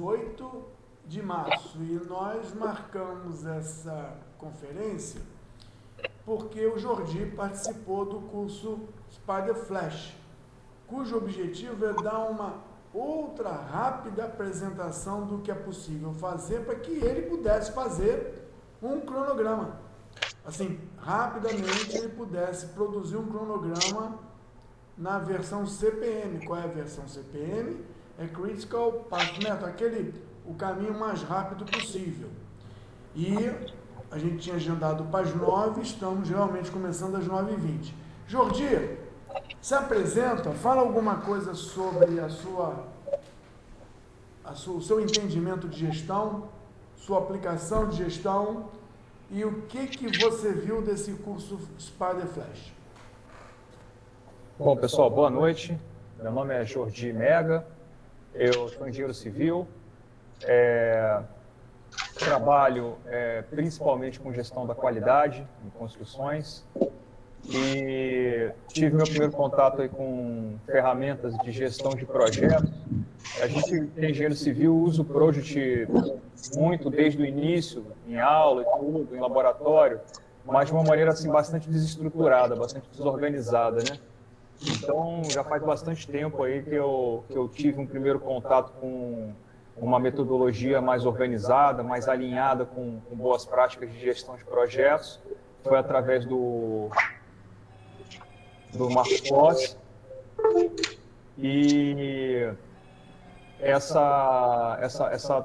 18 de março e nós marcamos essa conferência porque o Jordi participou do curso Spider Flash, cujo objetivo é dar uma outra rápida apresentação do que é possível fazer para que ele pudesse fazer um cronograma. Assim, rapidamente ele pudesse produzir um cronograma na versão CPM. Qual é a versão CPM? É Critical Path Method, o caminho mais rápido possível. E a gente tinha agendado para as 9, estamos realmente começando às 9h20. Jordi, se apresenta, fala alguma coisa sobre o seu entendimento de gestão, sua aplicação de gestão e o que você viu desse curso Spider Flash. Bom, pessoal, boa noite. Meu nome é Jordi Mega, eu sou engenheiro civil, trabalho principalmente com gestão da qualidade em construções e tive meu primeiro contato aí com ferramentas de gestão de projetos. A gente, engenheiro civil, usa o Project muito desde o início, em aula e tudo, em laboratório, mas de uma maneira assim, bastante desestruturada, bastante desorganizada, né? Então, já faz bastante tempo aí que eu tive um primeiro contato com uma metodologia mais organizada, mais alinhada com boas práticas de gestão de projetos. Foi através do Marcos Clossi. E essa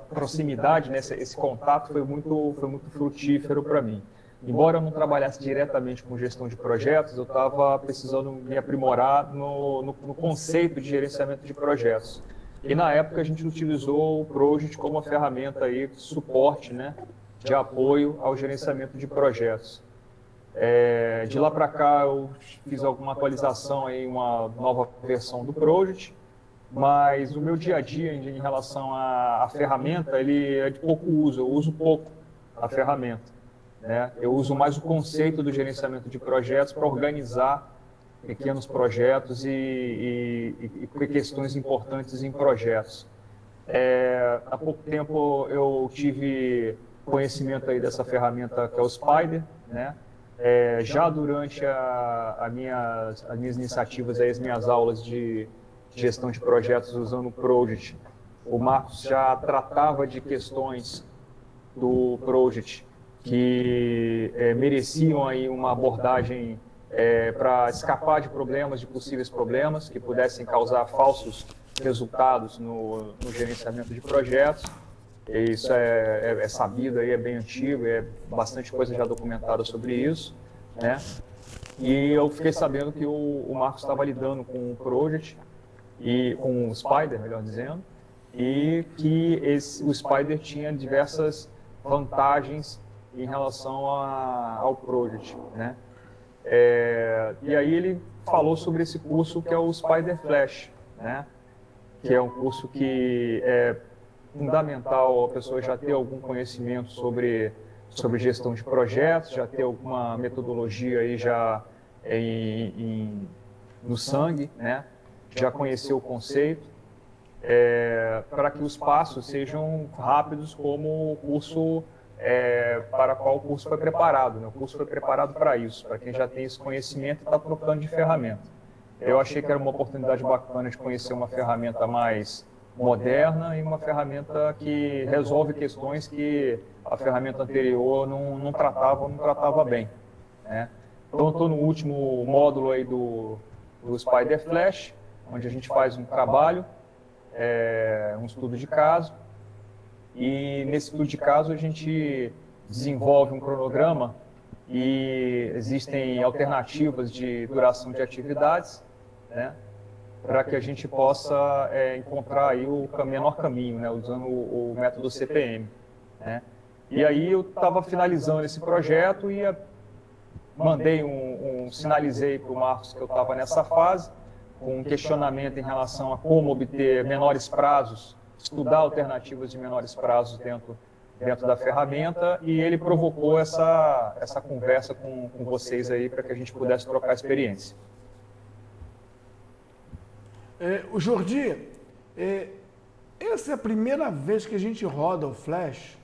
proximidade, né, esse contato foi muito frutífero para mim. Embora eu não trabalhasse diretamente com gestão de projetos, eu estava precisando me aprimorar no conceito de gerenciamento de projetos. E na época a gente utilizou o Project como uma ferramenta aí de suporte, né, de apoio ao gerenciamento de projetos. De lá para cá eu fiz alguma atualização, aí, uma nova versão do Project, mas o meu dia a dia em relação à ferramenta, ele é de pouco uso, eu uso pouco a ferramenta. Né? Eu uso mais o conceito do gerenciamento de projetos para organizar pequenos projetos e questões importantes em projetos. Há pouco tempo eu tive conhecimento aí dessa ferramenta que é o Spider, né? Já durante as minhas iniciativas, aí, as minhas aulas de gestão de projetos usando o Project, o Marcos já tratava de questões do Project que mereciam aí uma abordagem para escapar de problemas, de possíveis problemas que pudessem causar falsos resultados no gerenciamento de projetos. Isso é sabido, aí, é bem antigo, bastante coisa já documentada sobre isso, né? E eu fiquei sabendo que o Marcos estava lidando com o Project, e com o Spider, melhor dizendo, e que o Spider tinha diversas vantagens em relação ao Project, né? E aí ele falou sobre esse curso que é o Spider Flash, né? Que é um curso que é fundamental a pessoa já ter algum conhecimento sobre gestão de projetos, já ter alguma metodologia aí já no sangue, né? Já conhecer o conceito, para que os passos sejam rápidos como o curso para qual o curso foi preparado. Né? O curso foi preparado para isso, para quem já tem esse conhecimento e está trocando de ferramenta. Eu achei que era uma oportunidade bacana de conhecer uma ferramenta mais moderna e uma ferramenta que resolve questões que a ferramenta anterior não tratava bem. Né? Então, estou no último módulo aí do Spider Flash, onde a gente faz um trabalho, um estudo de caso, e nesse estudo de caso a gente desenvolve um cronograma e existem alternativas de duração de atividades, né, para que a gente possa encontrar aí o menor caminho, né, usando o método CPM. Né. E aí eu estava finalizando esse projeto e sinalizei para o Marcos que eu estava nessa fase, com um questionamento em relação a como obter menores prazos, estudar alternativas de menores prazos dentro da ferramenta, e ele provocou essa conversa com vocês aí para que a gente pudesse trocar experiência. O Jordi, Essa é a primeira vez que a gente roda o Flash,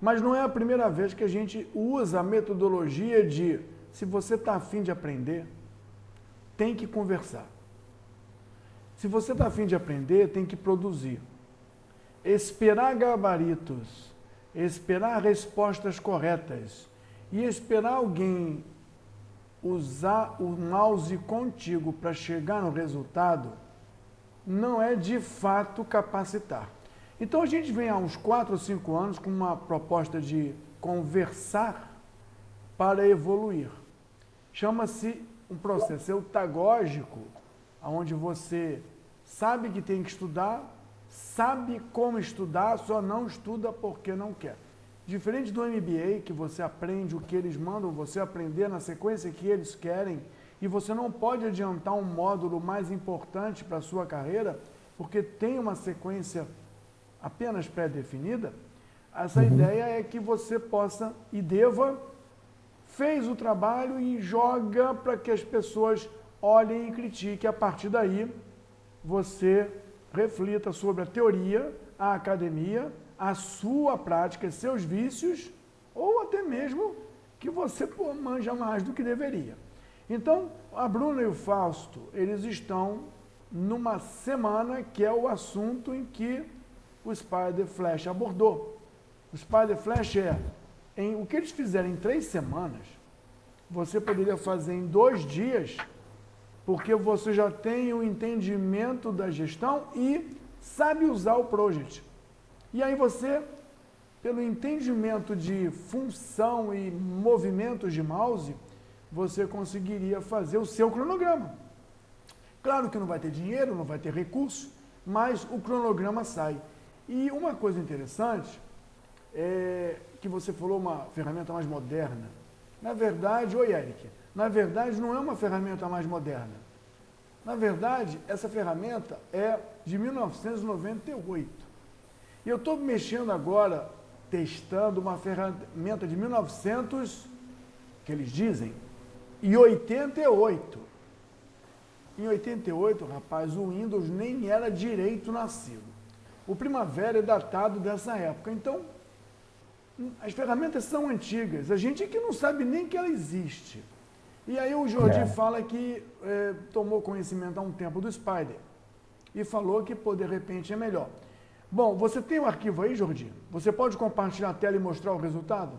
mas não é a primeira vez que a gente usa a metodologia de, se você está afim de aprender, tem que conversar. Se você está afim de aprender, tem que produzir. Esperar gabaritos, esperar respostas corretas e esperar alguém usar o mouse contigo para chegar no resultado, não é de fato capacitar. Então a gente vem há uns 4 ou 5 anos com uma proposta de conversar para evoluir. Chama-se um processo eutagógico, onde você sabe que tem que estudar, sabe como estudar, só não estuda porque não quer. Diferente do MBA, que você aprende o que eles mandam você aprender na sequência que eles querem, e você não pode adiantar um módulo mais importante para a sua carreira, porque tem uma sequência apenas pré-definida. Essa ideia é que você possa e deva, fez o trabalho e joga para que as pessoas olhem e critiquem. A partir daí, você reflita sobre a teoria, a academia, a sua prática, seus vícios, ou até mesmo que você manja mais do que deveria. Então, a Bruna e o Fausto, eles estão numa semana que é o assunto em que o Spider Flash abordou. O Spider Flash o que eles fizeram em 3 semanas, você poderia fazer em 2 dias, porque você já tem o entendimento da gestão e sabe usar o Project. E aí você, pelo entendimento de função e movimentos de mouse, você conseguiria fazer o seu cronograma. Claro que não vai ter dinheiro, não vai ter recurso, mas o cronograma sai. E uma coisa interessante é que você falou uma ferramenta mais moderna. Na verdade, oi Eric, na verdade não é uma ferramenta mais moderna. Na verdade, essa ferramenta é de 1998. E eu estou mexendo agora, testando uma ferramenta de 1900, que eles dizem, e 88. Em 88, rapaz, o Windows nem era direito nascido. O Primavera é datado dessa época. Então, as ferramentas são antigas. A gente que não sabe nem que ela existe. E aí o Jordi fala que tomou conhecimento há um tempo do Spider. E falou que, pô, de repente é melhor. Bom, você tem o arquivo aí, Jordi? Você pode compartilhar a tela e mostrar o resultado?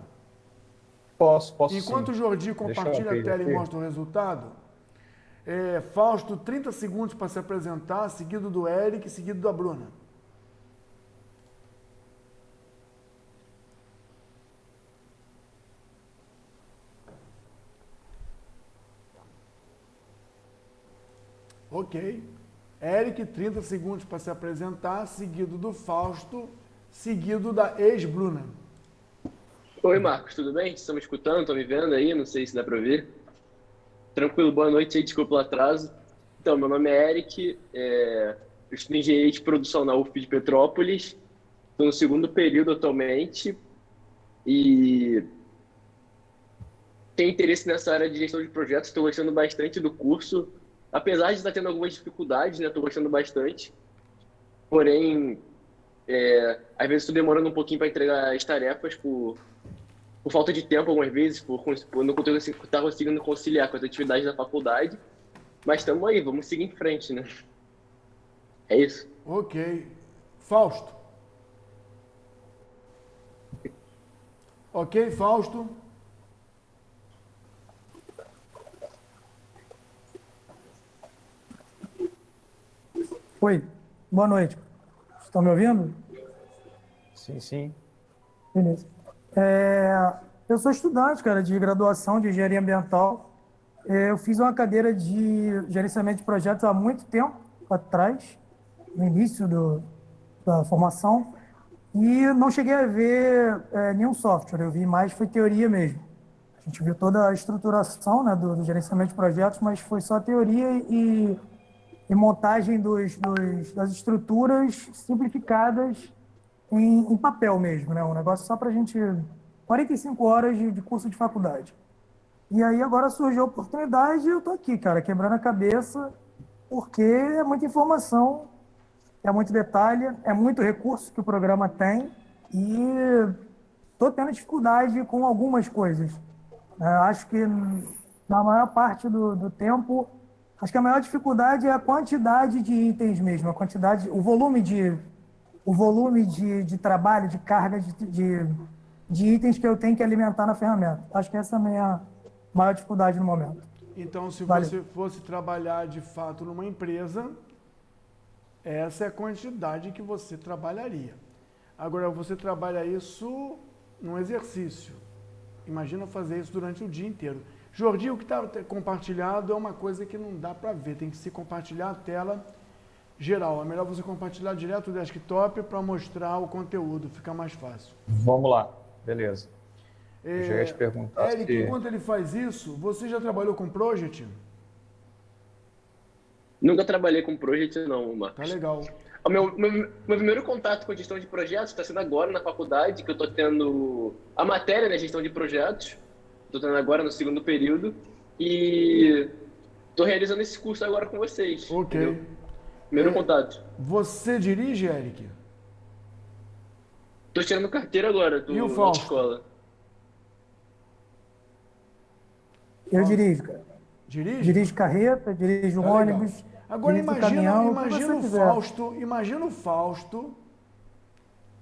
Posso Enquanto sim. o Jordi compartilha a tela e mostra o resultado, Fausto, 30 segundos para se apresentar, seguido do Eric, seguido da Bruna. Ok. Eric, 30 segundos para se apresentar, seguido do Fausto, seguido da ex-Bruna. Oi, Marcos, tudo bem? Estão me escutando? Estão me vendo aí? Não sei se dá para ouvir. Tranquilo, boa noite aí, desculpa o atraso. Então, meu nome é Eric, eu estudo engenharia de produção na UF de Petrópolis, estou no 2º período atualmente e tenho interesse nessa área de gestão de projetos, estou gostando bastante do curso, apesar de estar tendo algumas dificuldades, né? Estou gostando bastante, porém, às vezes estou demorando um pouquinho para entregar as tarefas por falta de tempo, algumas vezes, por não estar conseguindo conciliar com as atividades da faculdade. Mas estamos aí, vamos seguir em frente, né? É isso. Ok. Fausto. Ok, Fausto. Oi, boa noite. Estão me ouvindo? Sim, sim. Beleza. Eu sou estudante, cara, de graduação de engenharia ambiental. Eu fiz uma cadeira de gerenciamento de projetos há muito tempo atrás, no início da formação, e não cheguei a ver nenhum software, eu vi mais, foi teoria mesmo. A gente viu toda a estruturação, né, do gerenciamento de projetos, mas foi só teoria e montagem das estruturas simplificadas em papel mesmo, né? Um negócio só para a gente... 45 horas de curso de faculdade. E aí agora surgiu a oportunidade e eu tô aqui, cara, quebrando a cabeça, porque é muita informação é muito detalhe, é muito recurso que o programa tem e estou tendo dificuldade com algumas coisas. Acho que na maior parte do tempo, acho que a maior dificuldade é a quantidade de itens mesmo, a quantidade, o volume de trabalho, de carga de itens que eu tenho que alimentar na ferramenta. Acho que essa é a minha maior dificuldade no momento. Então, se Valeu. você fosse trabalhar de fato numa empresa, essa é a quantidade que você trabalharia. Agora, você trabalha isso num exercício. Imagina fazer isso durante o dia inteiro. Jordi, o que está compartilhado é uma coisa que não dá para ver, tem que se compartilhar a tela geral. É melhor você compartilhar direto do desktop para mostrar o conteúdo, fica mais fácil. Vamos lá, beleza. Eu já ia te perguntar Eric, enquanto ele faz isso, você já trabalhou com Project? Nunca trabalhei com Project, não, Marcos. Tá legal. O meu primeiro contato com gestão de projetos está sendo agora na faculdade, que eu estou tendo a matéria, né, gestão de projetos. Estou tendo agora no segundo período. E estou realizando esse curso agora com vocês. Ok. Entendeu? Primeiro contato. Você dirige, Eric? Estou tirando carteira agora, E o na Fausto? escola. Eu dirijo, cara. Dirige? Dirijo carreta, dirijo Tá legal. ônibus, Agora dirijo caminhão, o que imagina você o quiser. Fausto, imagina o Fausto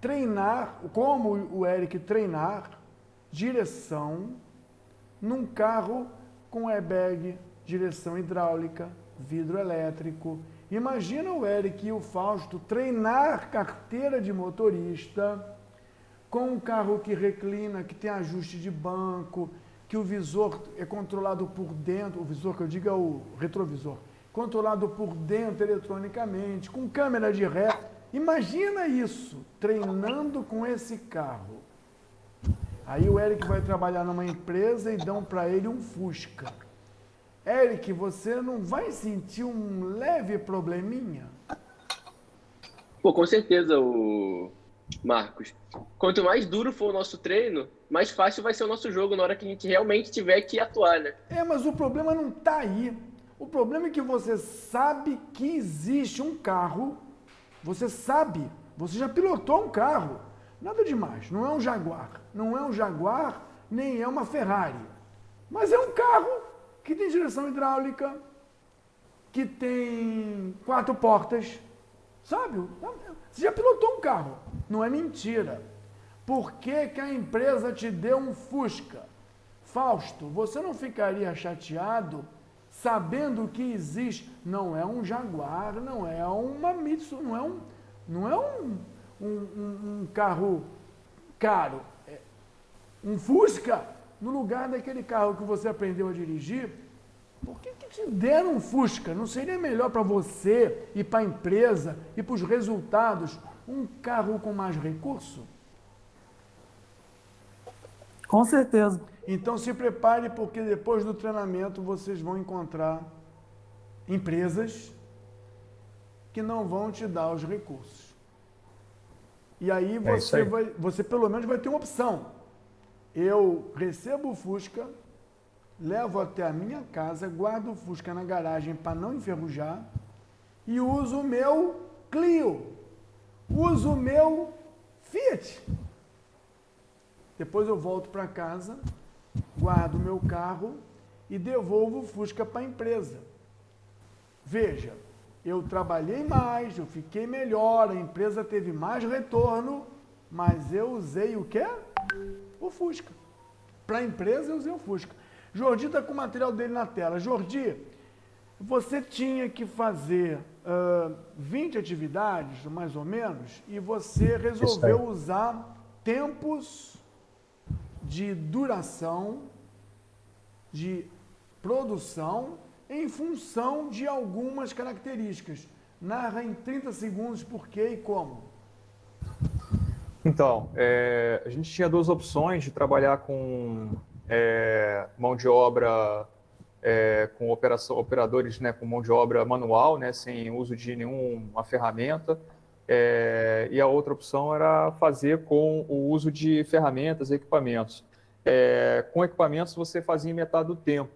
treinar, como o Eric treinar direção num carro com airbag, direção hidráulica, vidro elétrico. Imagina o Eric e o Fausto treinar carteira de motorista com um carro que reclina, que tem ajuste de banco, que o visor é controlado por dentro, o visor que eu digo é o retrovisor, controlado por dentro eletronicamente, com câmera de ré. Imagina isso, treinando com esse carro. Aí o Eric vai trabalhar numa empresa e dão para ele um Fusca. Eric, você não vai sentir um leve probleminha? Pô, com certeza, Marcos. Quanto mais duro for o nosso treino, mais fácil vai ser o nosso jogo na hora que a gente realmente tiver que atuar, né? Mas o problema não está aí. O problema é que você sabe que existe um carro, você sabe, você já pilotou um carro. Nada demais, não é um Jaguar. Não é um Jaguar, nem é uma Ferrari. Mas é um carro que tem direção hidráulica, que tem 4 portas, sabe? Você já pilotou um carro, não é mentira. Por que que a empresa te deu um Fusca? Fausto, você não ficaria chateado sabendo que existe, não é um Jaguar, não é uma Mitsubishi, não é um carro caro, é um Fusca, no lugar daquele carro que você aprendeu a dirigir. Por que que te deram um Fusca? Não seria melhor para você e para a empresa e para os resultados um carro com mais recurso? Com certeza. Então se prepare, porque depois do treinamento vocês vão encontrar empresas que não vão te dar os recursos. E aí você pelo menos vai ter uma opção. Eu recebo o Fusca, levo até a minha casa, guardo o Fusca na garagem para não enferrujar e uso o meu Clio, uso o meu Fiat. Depois eu volto para casa, guardo o meu carro e devolvo o Fusca para a empresa. Veja, eu trabalhei mais, eu fiquei melhor, a empresa teve mais retorno, mas eu usei o quê? O Fusca. Para a empresa eu usei o Fusca. Jordi está com o material dele na tela. Jordi, você tinha que fazer 20 atividades, mais ou menos, e você resolveu usar tempos de duração, de produção, em função de algumas características. Narra em 30 segundos por quê e como. Então, a gente tinha duas opções de trabalhar com mão de obra, com operadores, né, com mão de obra manual, né, sem uso de nenhuma ferramenta, e a outra opção era fazer com o uso de ferramentas e equipamentos. Com equipamentos você fazia em metade do tempo,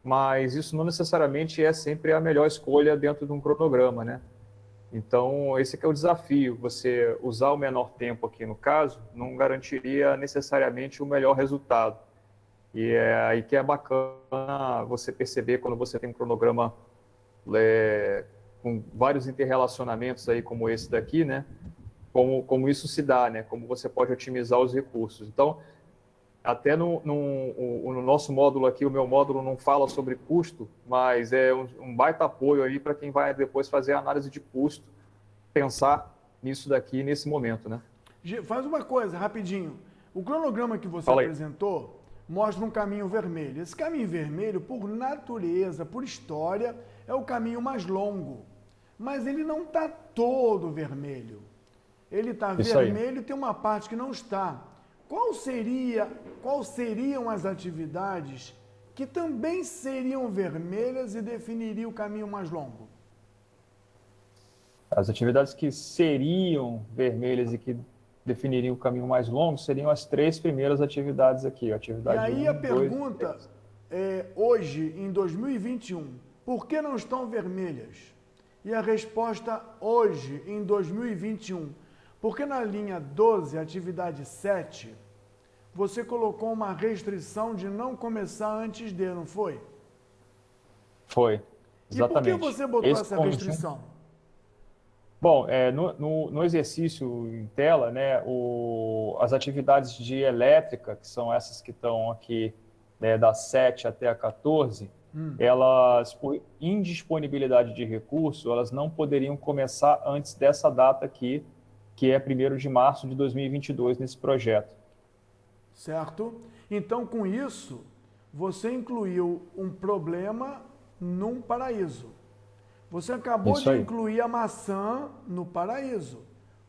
mas isso não necessariamente é sempre a melhor escolha dentro de um cronograma, né? Então, esse que é o desafio. Você usar o menor tempo aqui, no caso, não garantiria necessariamente o melhor resultado. E é aí que é bacana você perceber quando você tem um cronograma com vários interrelacionamentos aí, como esse daqui, né? Como isso se dá, né? Como você pode otimizar os recursos. Então, até no nosso módulo aqui, o meu módulo não fala sobre custo, mas é um baita apoio aí para quem vai depois fazer a análise de custo, pensar nisso daqui nesse momento, né? Faz uma coisa, rapidinho. O cronograma que você Fala aí. apresentou mostra um caminho vermelho. Esse caminho vermelho, por natureza, por história, é o caminho mais longo. Mas ele não está todo vermelho. Ele está vermelho e tem uma parte que não está. Quais seriam as atividades que também seriam vermelhas e definiriam o caminho mais longo? As atividades que seriam vermelhas e que definiriam o caminho mais longo seriam as 3 primeiras atividades aqui. Atividade E aí 1, a pergunta é, hoje, em 2021, por que não estão vermelhas? E a resposta hoje, em 2021, porque na linha 12, atividade 7, você colocou uma restrição de não começar antes de, não foi? Foi, exatamente. E por que você botou essa restrição? Bom, no exercício em tela, né, as atividades de elétrica, que são essas que estão aqui, né, das 7 até a 14, elas, por indisponibilidade de recurso, elas não poderiam começar antes dessa data aqui, que é 1º de março de 2022, nesse projeto. Certo? Então, com isso, você incluiu um problema num paraíso. Você acabou de incluir a maçã no paraíso.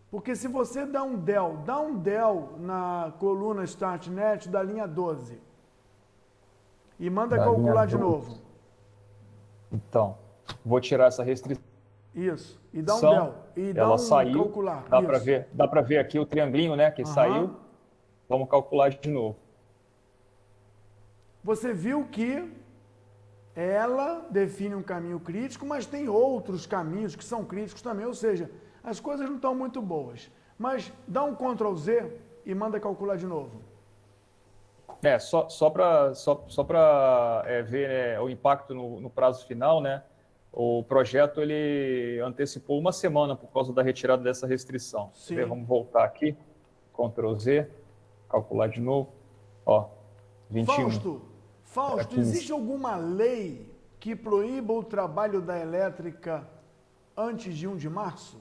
Porque se você dá um del na coluna StartNet da linha 12 e manda calcular de novo. Então, vou tirar essa restrição. Isso. E dá um del. E dá um saiu, calcular. Dá para ver aqui o triangulinho, né, que saiu. Vamos calcular de novo. Você viu que ela define um caminho crítico, mas tem outros caminhos que são críticos também, ou seja, as coisas não estão muito boas. Mas dá um Ctrl Z e manda calcular de novo. Só para ver, né, o impacto no prazo final, né? O projeto ele antecipou uma semana por causa da retirada dessa restrição. Vamos voltar aqui, Ctrl Z, calcular de novo. Ó, 21. Fausto, existe alguma lei que proíba o trabalho da elétrica antes de 1 de março?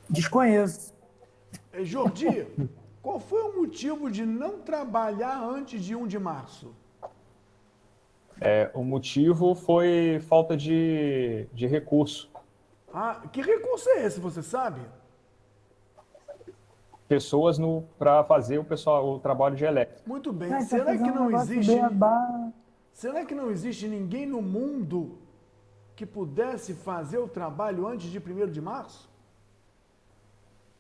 Desconheço. Jordi, qual foi o motivo de não trabalhar antes de 1 de março? O motivo foi falta de recurso. Que recurso é esse, você sabe? Pessoas para fazer o trabalho de elétrica. Muito bem. Será que não existe ninguém no mundo que pudesse fazer o trabalho antes de 1º de março?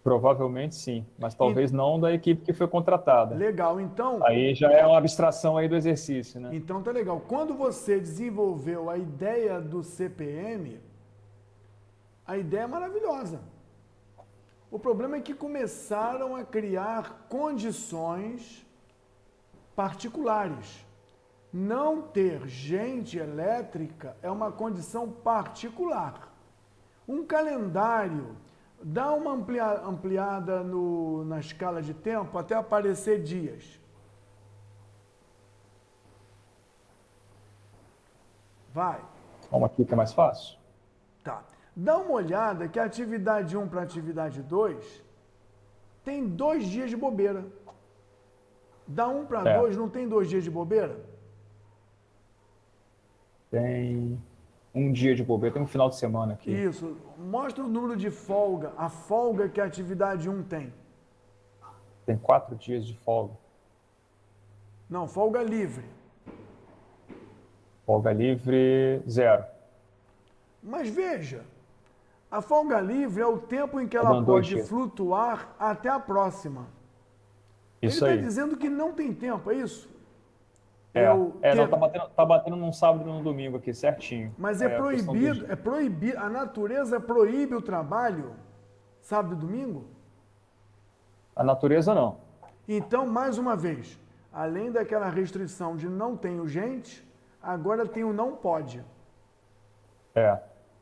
Provavelmente sim, mas talvez não da equipe que foi contratada. Legal, então... Aí já é uma abstração aí do exercício, né? Então tá legal. Quando você desenvolveu a ideia do CPM, a ideia é maravilhosa. O problema é que começaram a criar condições particulares. Não ter gente elétrica é uma condição particular. Um calendário, dá uma ampliada na escala de tempo até aparecer dias. Vai. Vamos aqui que é mais fácil. Tá. Dá uma olhada que a atividade 1 para a atividade 2 tem 2 dias de bobeira. Da 1 para 2 não tem 2 dias de bobeira? Tem 1 dia de bobeira, tem um final de semana aqui. Isso. Mostra o número de folga, a folga que a atividade 1 tem. Tem 4 dias de folga. Não, folga livre. Folga livre, 0. Mas veja, a folga livre é o tempo em que ela pode flutuar até a próxima. Isso Ele aí. está dizendo que não tem tempo, é isso? Não, tá batendo num sábado e num domingo aqui, certinho. Mas é proibido, a natureza proíbe o trabalho sábado e domingo? A natureza não. Então, mais uma vez, além daquela restrição de não tenho gente, agora tem o não pode.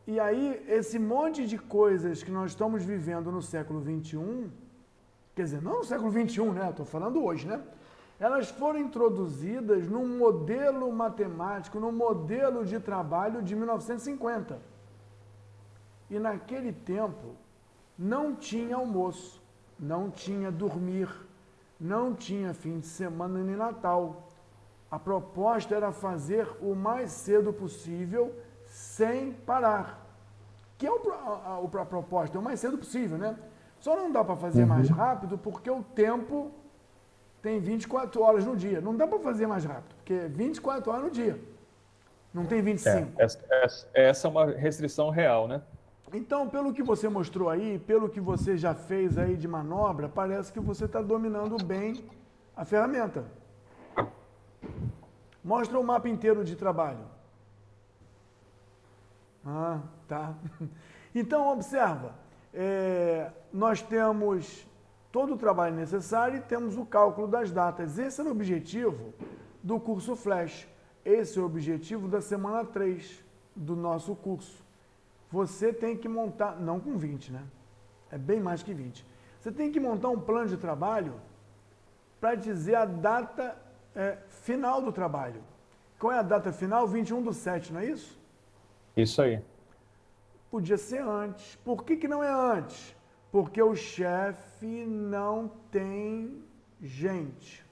E aí, esse monte de coisas que nós estamos vivendo no século XXI, quer dizer, não no século XXI, né? Estou falando hoje, né? Elas foram introduzidas num modelo matemático, num modelo de trabalho de 1950. E naquele tempo, não tinha almoço, não tinha dormir, não tinha fim de semana nem Natal. A proposta era fazer o mais cedo possível, sem parar. Que é a proposta, é o mais cedo possível, né? Só não dá para fazer mais rápido porque o tempo tem 24 horas no dia. Não dá para fazer mais rápido, porque é 24 horas no dia. Não tem 25. Essa é uma restrição real, né? Então, pelo que você mostrou aí, pelo que você já fez aí de manobra, parece que você está dominando bem a ferramenta. Mostra o mapa inteiro de trabalho. Ah, tá. Então, observa. Nós temos todo o trabalho necessário e temos o cálculo das datas. Esse era o objetivo do curso Flash. Esse é o objetivo da semana 3 do nosso curso. Você tem que montar, não com 20, né? É bem mais que 20. Você tem que montar um plano de trabalho para dizer a data final do trabalho. Qual é a data final? 21/7, não é isso? Isso aí. Podia ser antes. Por que não é antes? Porque o chefe não tem gente.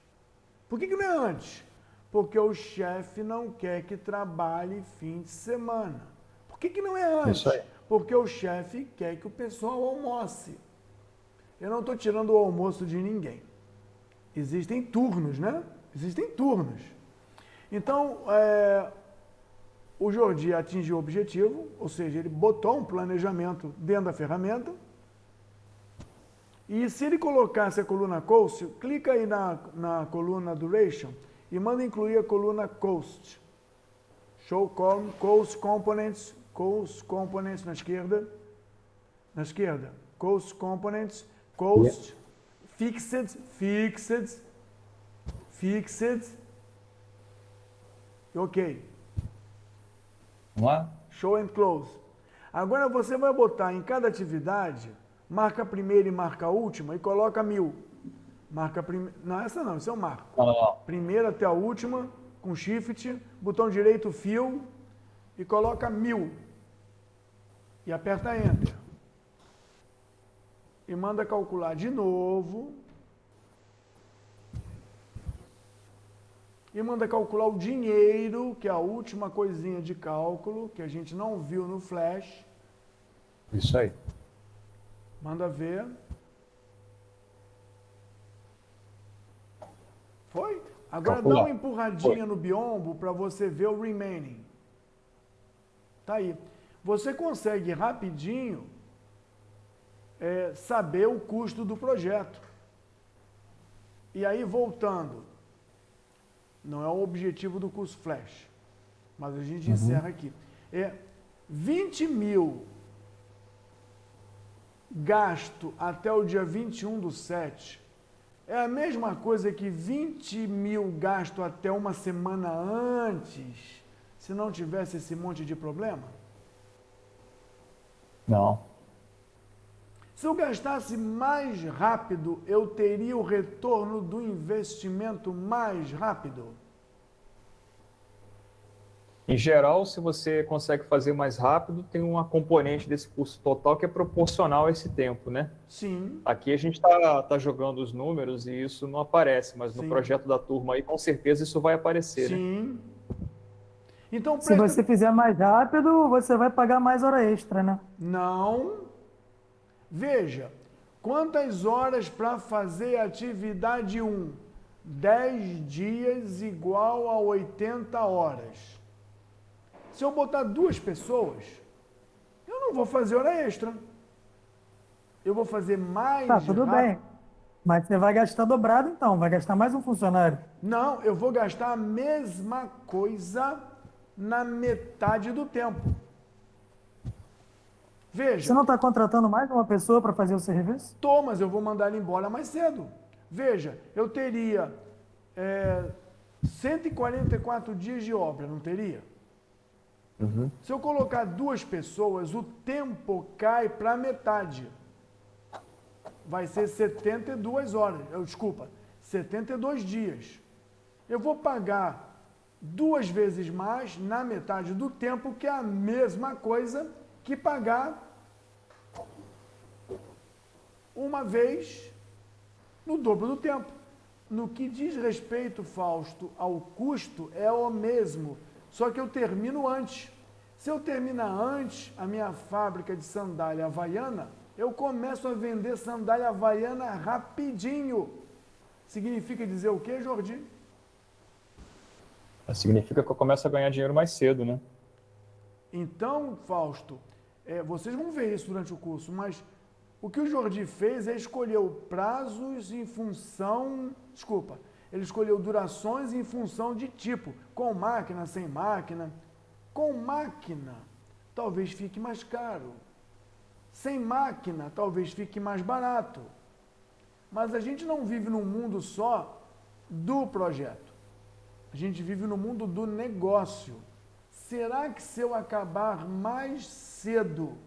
Por que não é antes? Porque o chefe não quer que trabalhe fim de semana. Por que não é antes? Isso aí. Porque o chefe quer que o pessoal almoce. Eu não estou tirando o almoço de ninguém. Existem turnos, né? Existem turnos. Então, o Jordi atingiu o objetivo, ou seja, ele botou um planejamento dentro da ferramenta. E se ele colocasse a coluna coast, clica aí na coluna duration e manda incluir a coluna coast. Show coast components na esquerda, coast components, coast, fixed, ok. Vamos lá? Show and close. Agora você vai botar em cada atividade, marca a primeira e marca a última e coloca 1000. Marca a primeira. Não, essa não, isso é o marco. Não. Primeira até a última, com shift, botão direito, fill, e coloca 1000. E aperta Enter. E manda calcular de novo. E manda calcular o dinheiro, que é a última coisinha de cálculo, que a gente não viu no Flash. Isso aí. Manda ver. Foi? Agora Calcular. dá uma empurradinha no biombo para você ver o remaining. Tá aí. Você consegue rapidinho saber o custo do projeto. E aí, voltando, não é o objetivo do curso Flash, mas a gente encerra aqui. 20.000 gasto até o dia 21/7 é a mesma coisa que 20.000 gasto até uma semana antes, se não tivesse esse monte de problema? Não. Se eu gastasse mais rápido, eu teria o retorno do investimento mais rápido? Em geral, se você consegue fazer mais rápido, tem uma componente desse custo total que é proporcional a esse tempo, né? Sim. Aqui a gente tá jogando os números e isso não aparece, mas no Sim. projeto da turma aí, com certeza, isso vai aparecer, né? Sim. Então, Se você fizer mais rápido, você vai pagar mais hora extra, né? Não. Veja, quantas horas para fazer a atividade 1? 10 dias igual a 80 horas. Se eu botar 2 pessoas, eu não vou fazer hora extra. Eu vou fazer mais Tá, tudo rápido. bem. Mas você vai gastar dobrado, então, vai gastar mais um funcionário. Não, eu vou gastar a mesma coisa na metade do tempo. Veja, Você não está contratando mais uma pessoa para fazer o serviço? Thomas, eu vou mandar ele embora mais cedo. Veja, eu teria 144 dias de obra, não teria? Se eu colocar 2 pessoas, o tempo cai para metade. Vai ser 72 horas, desculpa, 72 dias. Eu vou pagar 2 vezes mais na metade do tempo, que é a mesma coisa que pagar uma vez no dobro do tempo. No que diz respeito, Fausto, ao custo, é o mesmo, só que eu termino antes. Se eu terminar antes a minha fábrica de sandália havaiana, eu começo a vender sandália havaiana rapidinho. Significa dizer o quê, Jordi? Significa que eu começo a ganhar dinheiro mais cedo, né? Então, Fausto, vocês vão ver isso durante o curso, mas o que o Jordi fez é escolher prazos em função... Desculpa, ele escolheu durações em função de tipo, com máquina, sem máquina. Com máquina, talvez fique mais caro. Sem máquina, talvez fique mais barato. Mas a gente não vive num mundo só do projeto. A gente vive no mundo do negócio. Será que se eu acabar mais cedo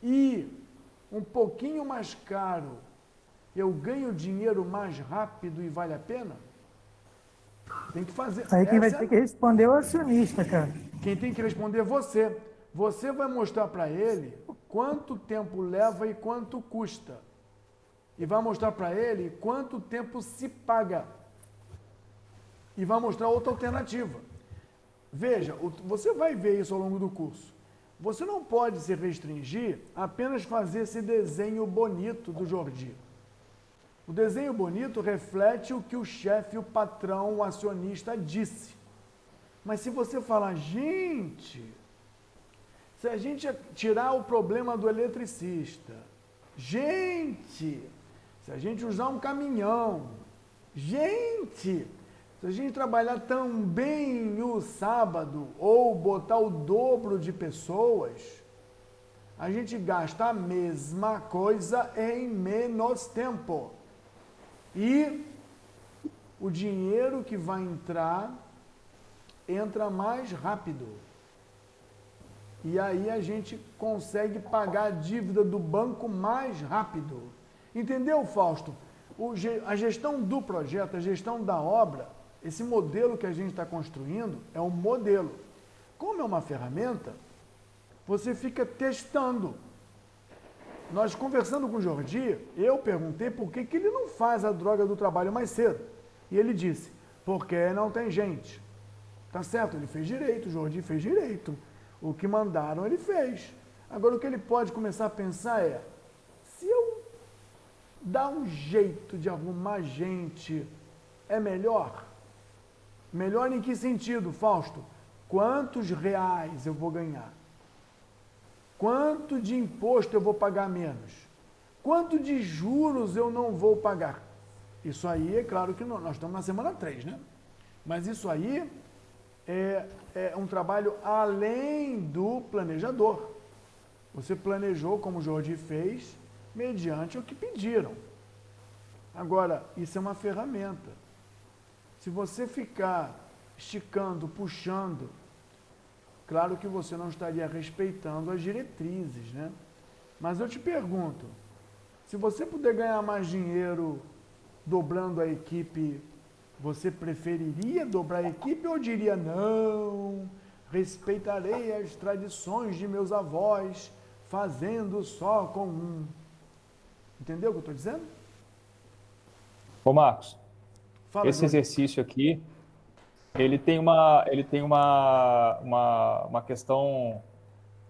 e um pouquinho mais caro, eu ganho dinheiro mais rápido e vale a pena? Tem que fazer. Aí quem vai ter que responder é o acionista, cara. Quem tem que responder é você. Você vai mostrar para ele quanto tempo leva e quanto custa. E vai mostrar para ele quanto tempo se paga. E vai mostrar outra alternativa. Veja, você vai ver isso ao longo do curso. Você não pode se restringir a apenas fazer esse desenho bonito do Jordi. O desenho bonito reflete o que o chefe, o patrão, o acionista disse. Mas se você falar, gente, se a gente tirar o problema do eletricista, gente, se a gente usar um caminhão, gente, se a gente trabalhar também o sábado ou botar o dobro de pessoas, a gente gasta a mesma coisa em menos tempo. E o dinheiro que vai entrar, entra mais rápido. E aí a gente consegue pagar a dívida do banco mais rápido. Entendeu, Fausto? A gestão do projeto, a gestão da obra, esse modelo que a gente está construindo é um modelo. Como é uma ferramenta, você fica testando. Nós conversando com o Jordi, eu perguntei por que ele não faz a droga do trabalho mais cedo. E ele disse, porque não tem gente. Tá certo, ele fez direito, o Jordi fez direito. O que mandaram, ele fez. Agora, o que ele pode começar a pensar é, se eu dar um jeito de arrumar gente, é melhor? Melhor em que sentido, Fausto? Quantos reais eu vou ganhar? Quanto de imposto eu vou pagar menos? Quanto de juros eu não vou pagar? Isso aí, é claro que nós estamos na semana 3, né? Mas isso aí é um trabalho além do planejador. Você planejou, como o Jordi fez, mediante o que pediram. Agora, isso é uma ferramenta. Se você ficar esticando, puxando, claro que você não estaria respeitando as diretrizes, né? Mas eu te pergunto, se você puder ganhar mais dinheiro dobrando a equipe, você preferiria dobrar a equipe ou diria, não, respeitarei as tradições de meus avós, fazendo só com um? Entendeu o que eu estou dizendo? Ô Marcos, Fala, esse Jorge. exercício aqui, ele tem uma questão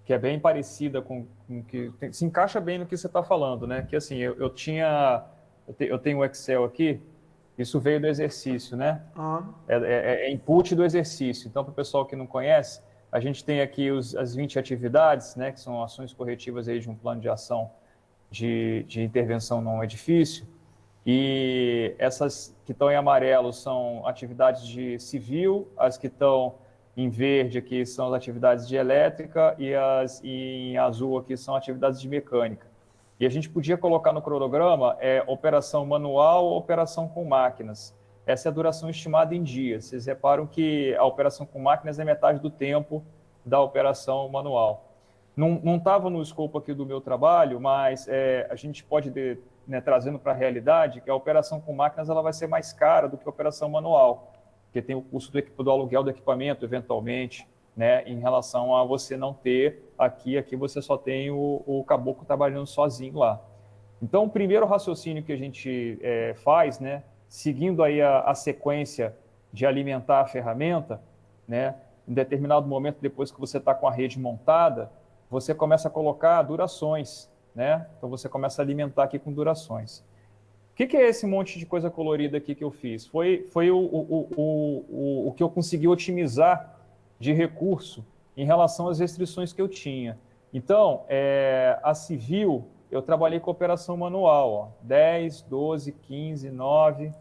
que é bem parecida com que se encaixa bem no que você está falando, né? Que assim, eu tenho o Excel aqui, isso veio do exercício, né? É input do exercício. Então, para o pessoal que não conhece, a gente tem aqui as 20 atividades, né? Que são ações corretivas aí de um plano de ação de intervenção num edifício. E essas que estão em amarelo são atividades de civil, as que estão em verde aqui são as atividades de elétrica e as em azul aqui são atividades de mecânica. E a gente podia colocar no cronograma operação manual ou operação com máquinas. Essa é a duração estimada em dias. Vocês reparam que a operação com máquinas é metade do tempo da operação manual. Não estava no escopo aqui do meu trabalho, mas a gente pode, trazendo para a realidade, que a operação com máquinas ela vai ser mais cara do que a operação manual, porque tem o custo do aluguel do equipamento, eventualmente, né, em relação a você não ter aqui você só tem o caboclo trabalhando sozinho lá. Então, o primeiro raciocínio que a gente faz, né, seguindo aí a sequência de alimentar a ferramenta, né, em determinado momento, depois que você está com a rede montada, você começa a colocar durações, né? Então, você começa a alimentar aqui com durações. O que é esse monte de coisa colorida aqui que eu fiz? Foi o que eu consegui otimizar de recurso em relação às restrições que eu tinha. Então, a civil, eu trabalhei com operação manual, ó, 10, 12, 15, 9,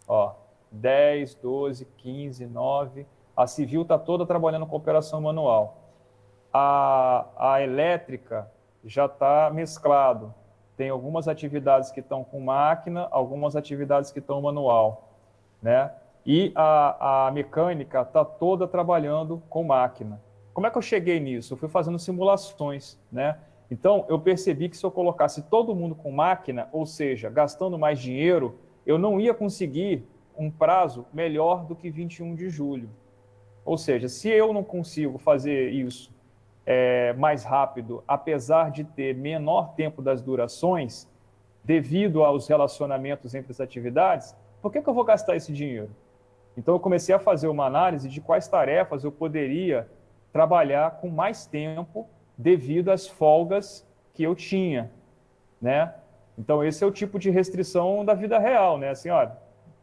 ó, 10, 12, 15, 9. A civil está toda trabalhando com operação manual. A elétrica já está mesclado. Tem algumas atividades que estão com máquina, algumas atividades que estão manual, né? E a mecânica está toda trabalhando com máquina. Como é que eu cheguei nisso? Eu fui fazendo simulações, né? Então, eu percebi que se eu colocasse todo mundo com máquina, ou seja, gastando mais dinheiro, eu não ia conseguir um prazo melhor do que 21 de julho. Ou seja, se eu não consigo fazer isso mais rápido, apesar de ter menor tempo das durações, devido aos relacionamentos entre as atividades, por que eu vou gastar esse dinheiro? Então, eu comecei a fazer uma análise de quais tarefas eu poderia trabalhar com mais tempo devido às folgas que eu tinha, né? Então, esse é o tipo de restrição da vida real, né? Assim, olha,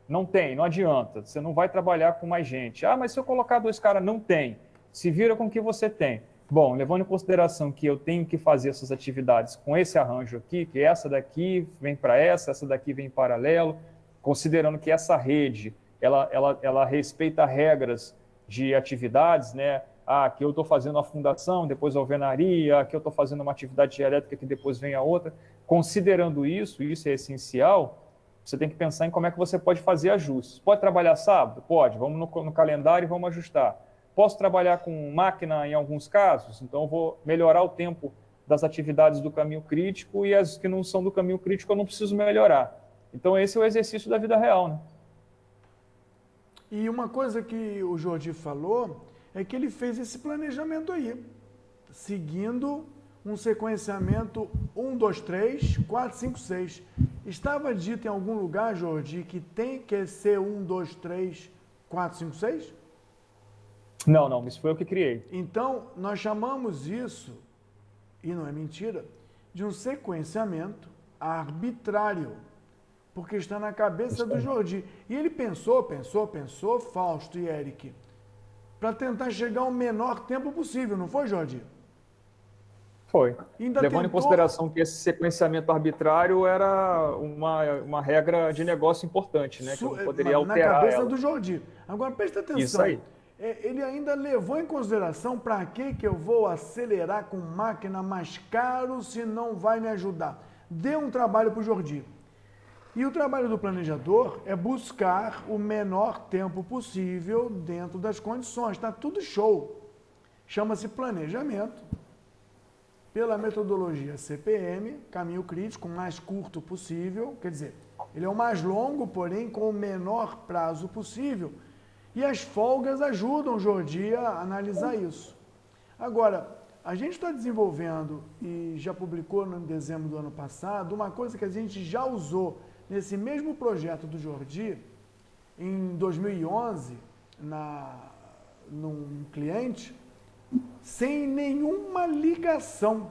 não adianta, você não vai trabalhar com mais gente. Ah, mas se eu colocar 2 caras, não tem. Se vira com o que você tem. Bom, levando em consideração que eu tenho que fazer essas atividades com esse arranjo aqui, que essa daqui vem para essa daqui vem em paralelo, considerando que essa rede, ela respeita regras de atividades, né? Aqui eu estou fazendo a fundação, depois a alvenaria, aqui eu estou fazendo uma atividade elétrica que depois vem a outra. Considerando isso é essencial, você tem que pensar em como é que você pode fazer ajustes. Pode trabalhar sábado? Pode, vamos no calendário e vamos ajustar. Posso trabalhar com máquina em alguns casos? Então, eu vou melhorar o tempo das atividades do caminho crítico e as que não são do caminho crítico eu não preciso melhorar. Então, esse é o exercício da vida real, né? E uma coisa que o Jordi falou é que ele fez esse planejamento aí, seguindo um sequenciamento 1, 2, 3, 4, 5, 6. Estava dito em algum lugar, Jordi, que tem que ser 1, 2, 3, 4, 5, 6? Não, isso foi eu que criei. Então, nós chamamos isso, e não é mentira, de um sequenciamento arbitrário, porque está na cabeça do Jordi. E ele pensou, Fausto e Eric, para tentar chegar ao menor tempo possível, não foi, Jordi? Foi. Levando em consideração que esse sequenciamento arbitrário era uma regra de negócio importante, né? Que eu não poderia alterar na cabeça ela. do Jordi. Agora, presta atenção. Isso aí. Ele ainda levou em consideração para que eu vou acelerar com máquina mais caro se não vai me ajudar. Deu um trabalho para o Jordi. E o trabalho do planejador é buscar o menor tempo possível dentro das condições. Está tudo show. Chama-se planejamento. Pela metodologia CPM, caminho crítico, o mais curto possível. Quer dizer, ele é o mais longo, porém com o menor prazo possível. E as folgas ajudam o Jordi a analisar isso. Agora, a gente está desenvolvendo, e já publicou em dezembro do ano passado, uma coisa que a gente já usou nesse mesmo projeto do Jordi, em 2011, num cliente, sem nenhuma ligação.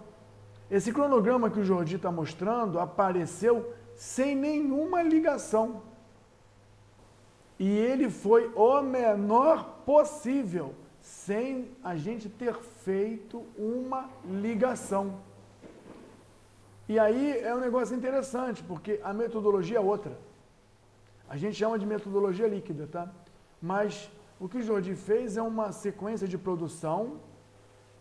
Esse cronograma que o Jordi está mostrando apareceu sem nenhuma ligação. E ele foi o menor possível, sem a gente ter feito uma ligação. E aí é um negócio interessante, porque a metodologia é outra. A gente chama de metodologia líquida, tá? Mas o que o Jordi fez é uma sequência de produção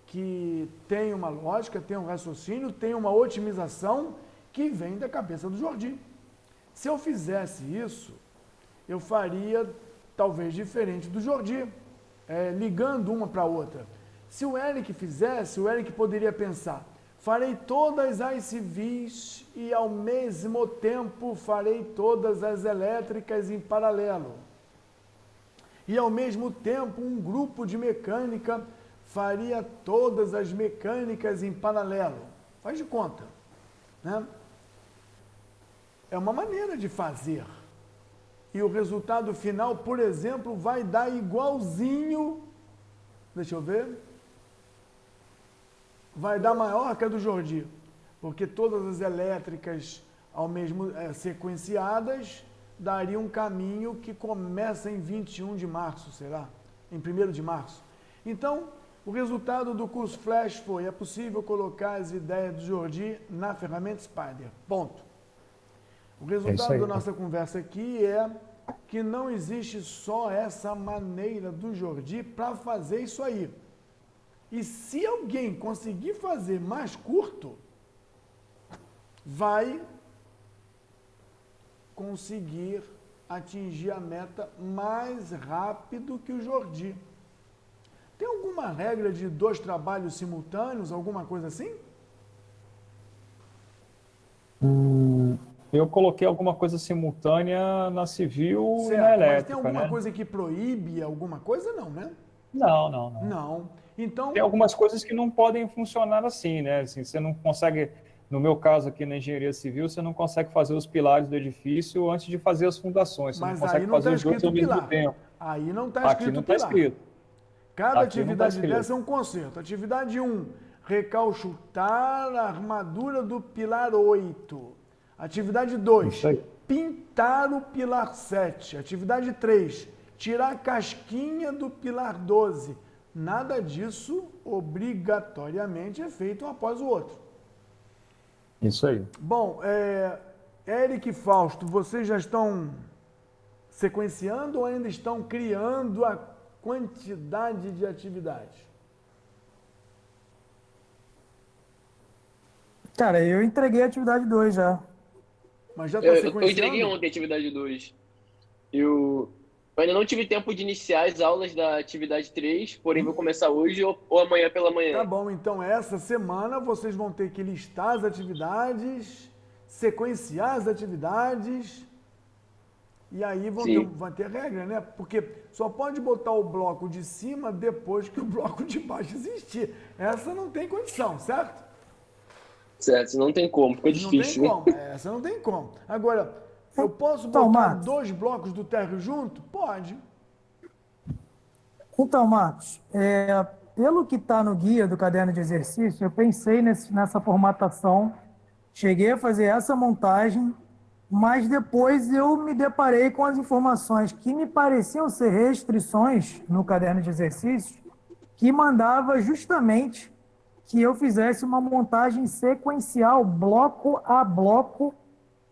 que tem uma lógica, tem um raciocínio, tem uma otimização que vem da cabeça do Jordi. Se eu fizesse isso, eu faria talvez diferente do Jordi, ligando uma para a outra. Se o Eric fizesse, o Eric poderia pensar: farei todas as civis e ao mesmo tempo farei todas as elétricas em paralelo. E ao mesmo tempo um grupo de mecânica faria todas as mecânicas em paralelo. Faz de conta, né? É uma maneira de fazer. E o resultado final, por exemplo, vai dar igualzinho, deixa eu ver, vai dar maior que a do Jordi, porque todas as elétricas ao mesmo sequenciadas daria um caminho que começa em 21 de março, será? Em 1º de março. Então, o resultado do curso Flash foi: é possível colocar as ideias do Jordi na ferramenta Spider. Ponto. O resultado da nossa conversa aqui é que não existe só essa maneira do Jordi para fazer isso aí. E se alguém conseguir fazer mais curto, vai conseguir atingir a meta mais rápido que o Jordi. Tem alguma regra de 2 trabalhos simultâneos, alguma coisa assim? Eu coloquei alguma coisa simultânea na civil Certo, e na elétrica, mas tem alguma né? coisa que proíbe alguma coisa? Não, né? Não. Não. Então, Tem algumas coisas que não podem funcionar assim, né? Assim, você não consegue, no meu caso aqui na engenharia civil, você não consegue fazer os pilares do edifício antes de fazer as fundações. Você mas não aí consegue não está fazer os dois escrito ao mesmo pilar. tempo. Aí não está Aqui escrito não está pilar. escrito. Cada Aqui não tá atividade escrito. dessa é um conserto. Atividade 1, recauchutar a armadura do pilar 8. Atividade 2, Isso aí. pintar o pilar 7. Atividade 3, tirar a casquinha do pilar 12. Nada disso obrigatoriamente é feito um após o outro. Isso aí. Bom, Eric e Fausto, vocês já estão sequenciando ou ainda estão criando a quantidade de atividades? Cara, eu entreguei a atividade 2 já. Mas já está Eu sequenciando? entreguei ontem a atividade 2. Eu ainda não tive tempo de iniciar as aulas da atividade 3, porém vou começar hoje ou amanhã pela manhã. Tá bom, então essa semana vocês vão ter que listar as atividades, sequenciar as atividades, e aí vai ter regra, né? Porque só pode botar o bloco de cima depois que o bloco de baixo existir. Essa não tem condição, certo? Certo, não tem como, fica difícil. Não tem como, essa não tem como. Agora, eu posso Então, botar Marcos, 2 blocos do térreo junto? Pode. Então, Marcos, pelo que está no guia do caderno de exercício, eu pensei nessa formatação, cheguei a fazer essa montagem, mas depois eu me deparei com as informações que me pareciam ser restrições no caderno de exercícios, que mandava justamente que eu fizesse uma montagem sequencial, bloco a bloco,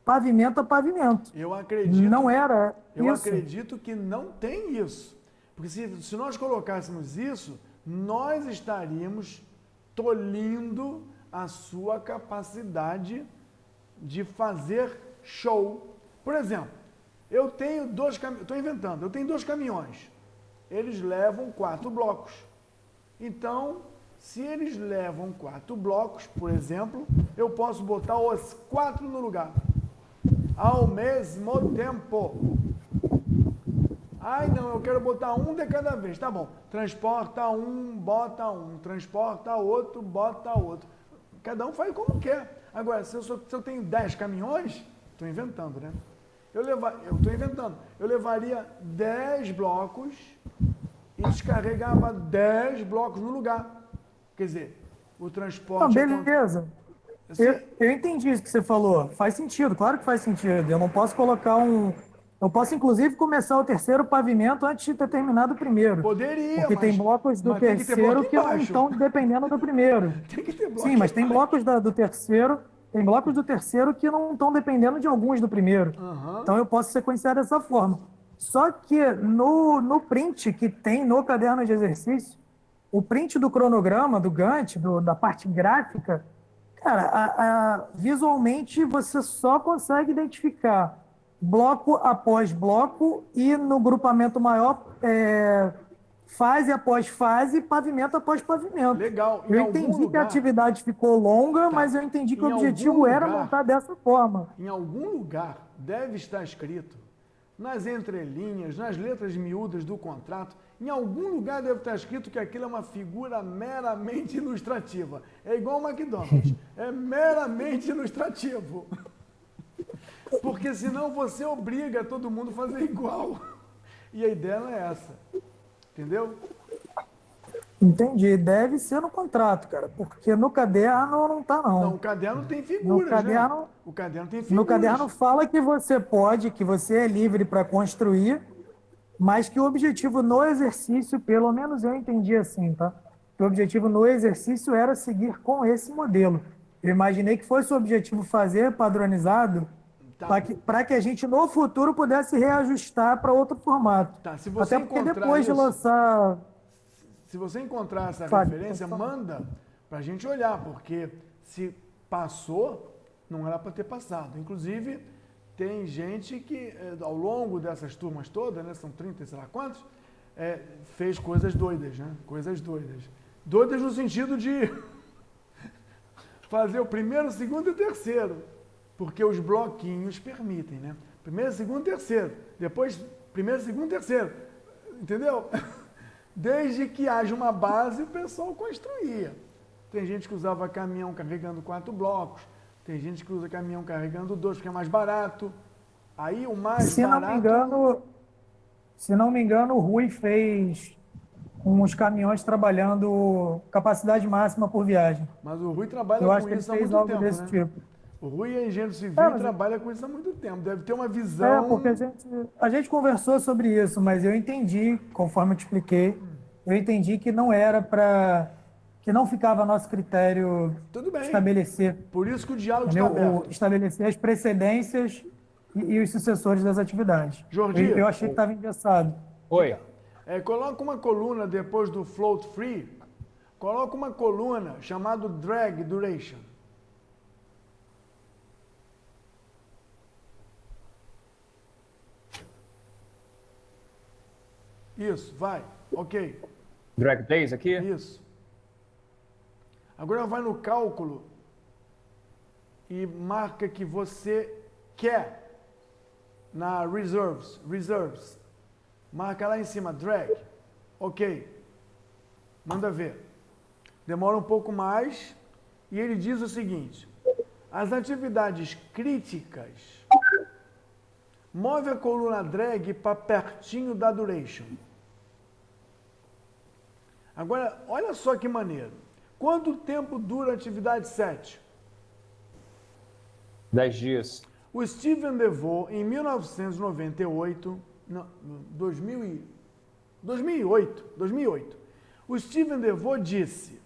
pavimento a pavimento. Eu acredito. Não era Eu isso. acredito que não tem isso. Porque se nós colocássemos isso, nós estaríamos tolhindo a sua capacidade de fazer show. Por exemplo, eu tenho 2 caminhões, estou inventando, eu tenho 2 caminhões. Eles levam 4 blocos. Então, se eles levam 4 blocos, por exemplo, eu posso botar os 4 no lugar. Ao mesmo tempo. Ai, não, eu quero botar um de cada vez. Tá bom. Transporta um, bota um. Transporta outro, bota outro. Cada um faz como quer. Agora, se eu tenho 10 caminhões, estou inventando, né? Eu estou inventando. Eu levaria 10 blocos e descarregava 10 blocos no lugar. Quer dizer, o transporte... Não, beleza. Eu entendi isso que você falou. Faz sentido, claro que faz sentido. Eu não posso colocar Eu posso, inclusive, começar o terceiro pavimento antes de ter terminado o primeiro. Poderia, porque tem blocos do terceiro que não estão dependendo do primeiro. Tem que ter blocos. Sim, mas tem blocos do terceiro tem blocos do terceiro que não estão dependendo de alguns do primeiro. Aham. Então eu posso sequenciar dessa forma. Só que no print que tem no caderno de exercício, o print do cronograma, do Gantt, da parte gráfica, cara, visualmente você só consegue identificar bloco após bloco e no grupamento maior, fase após fase, pavimento após pavimento. Legal. Em Eu algum entendi que lugar- a atividade ficou longa, Tá. mas eu entendi que Em o objetivo algum era lugar- montar dessa forma. Em algum lugar deve estar escrito, nas entrelinhas, nas letras miúdas do contrato, em algum lugar deve estar escrito que aquilo é uma figura meramente ilustrativa. É igual o McDonald's, é meramente ilustrativo. Porque senão você obriga todo mundo a fazer igual. E a ideia não é essa. Entendeu? Entendi. Deve ser no contrato, cara, porque no caderno não tá, não. Não, o caderno tem figuras, No caderno- né? O caderno tem No figuras. caderno fala que você pode, que você é livre para construir, mas que o objetivo no exercício, pelo menos eu entendi assim, tá? Que o objetivo no exercício era seguir com esse modelo. Eu imaginei que fosse o objetivo fazer padronizado Tá. para que a gente no futuro pudesse reajustar para outro formato. Tá, se você Até porque encontrar depois de isso- lançar. Se você encontrar essa Fale, referência, pode falar. manda pra gente olhar, porque se passou, não era para ter passado. Inclusive, tem gente que, ao longo dessas turmas todas, né, são 30 e sei lá quantos, fez coisas doidas, né? Coisas doidas. Doidas no sentido de fazer o primeiro, segundo e terceiro, porque os bloquinhos permitem, né? Primeiro, segundo e terceiro. Depois, primeiro, segundo e terceiro. Entendeu? Desde que haja uma base, o pessoal construía. Tem gente que usava caminhão carregando 4 blocos, tem gente que usa caminhão carregando 2, porque é mais barato. Aí o mais Se não barato... me engano, o Rui fez uns caminhões trabalhando capacidade máxima por viagem. Mas o Rui trabalha Eu acho com que ele isso há fez muito algo tempo, desse né? tipo. O Rui é engenheiro civil É, e mas- trabalha com isso há muito tempo. Deve ter uma visão... Porque a gente conversou sobre isso, mas eu entendi, conforme eu te expliquei, eu entendi que não era para. Que não ficava a nosso critério Tudo bem. estabelecer, Por isso que o diálogo está entendeu? aberto. Estabelecer as precedências e os sucessores das atividades. Jordi. Eu achei que estava engessado. Oi. Coloca uma coluna depois do float free, coloca uma coluna chamada drag duration. Isso, vai. Ok. Drag days aqui? Isso. Agora vai no cálculo e marca que você quer na reserves. Marca lá em cima, drag. Ok. Manda ver. Demora um pouco mais e ele diz o seguinte: as atividades críticas, move a coluna drag para pertinho da duration. Agora, olha só que maneiro. Quanto tempo dura a atividade 7? 10 dias. O Steven DeVoe, em 1998, não, 2008, o Steven DeVoe disse: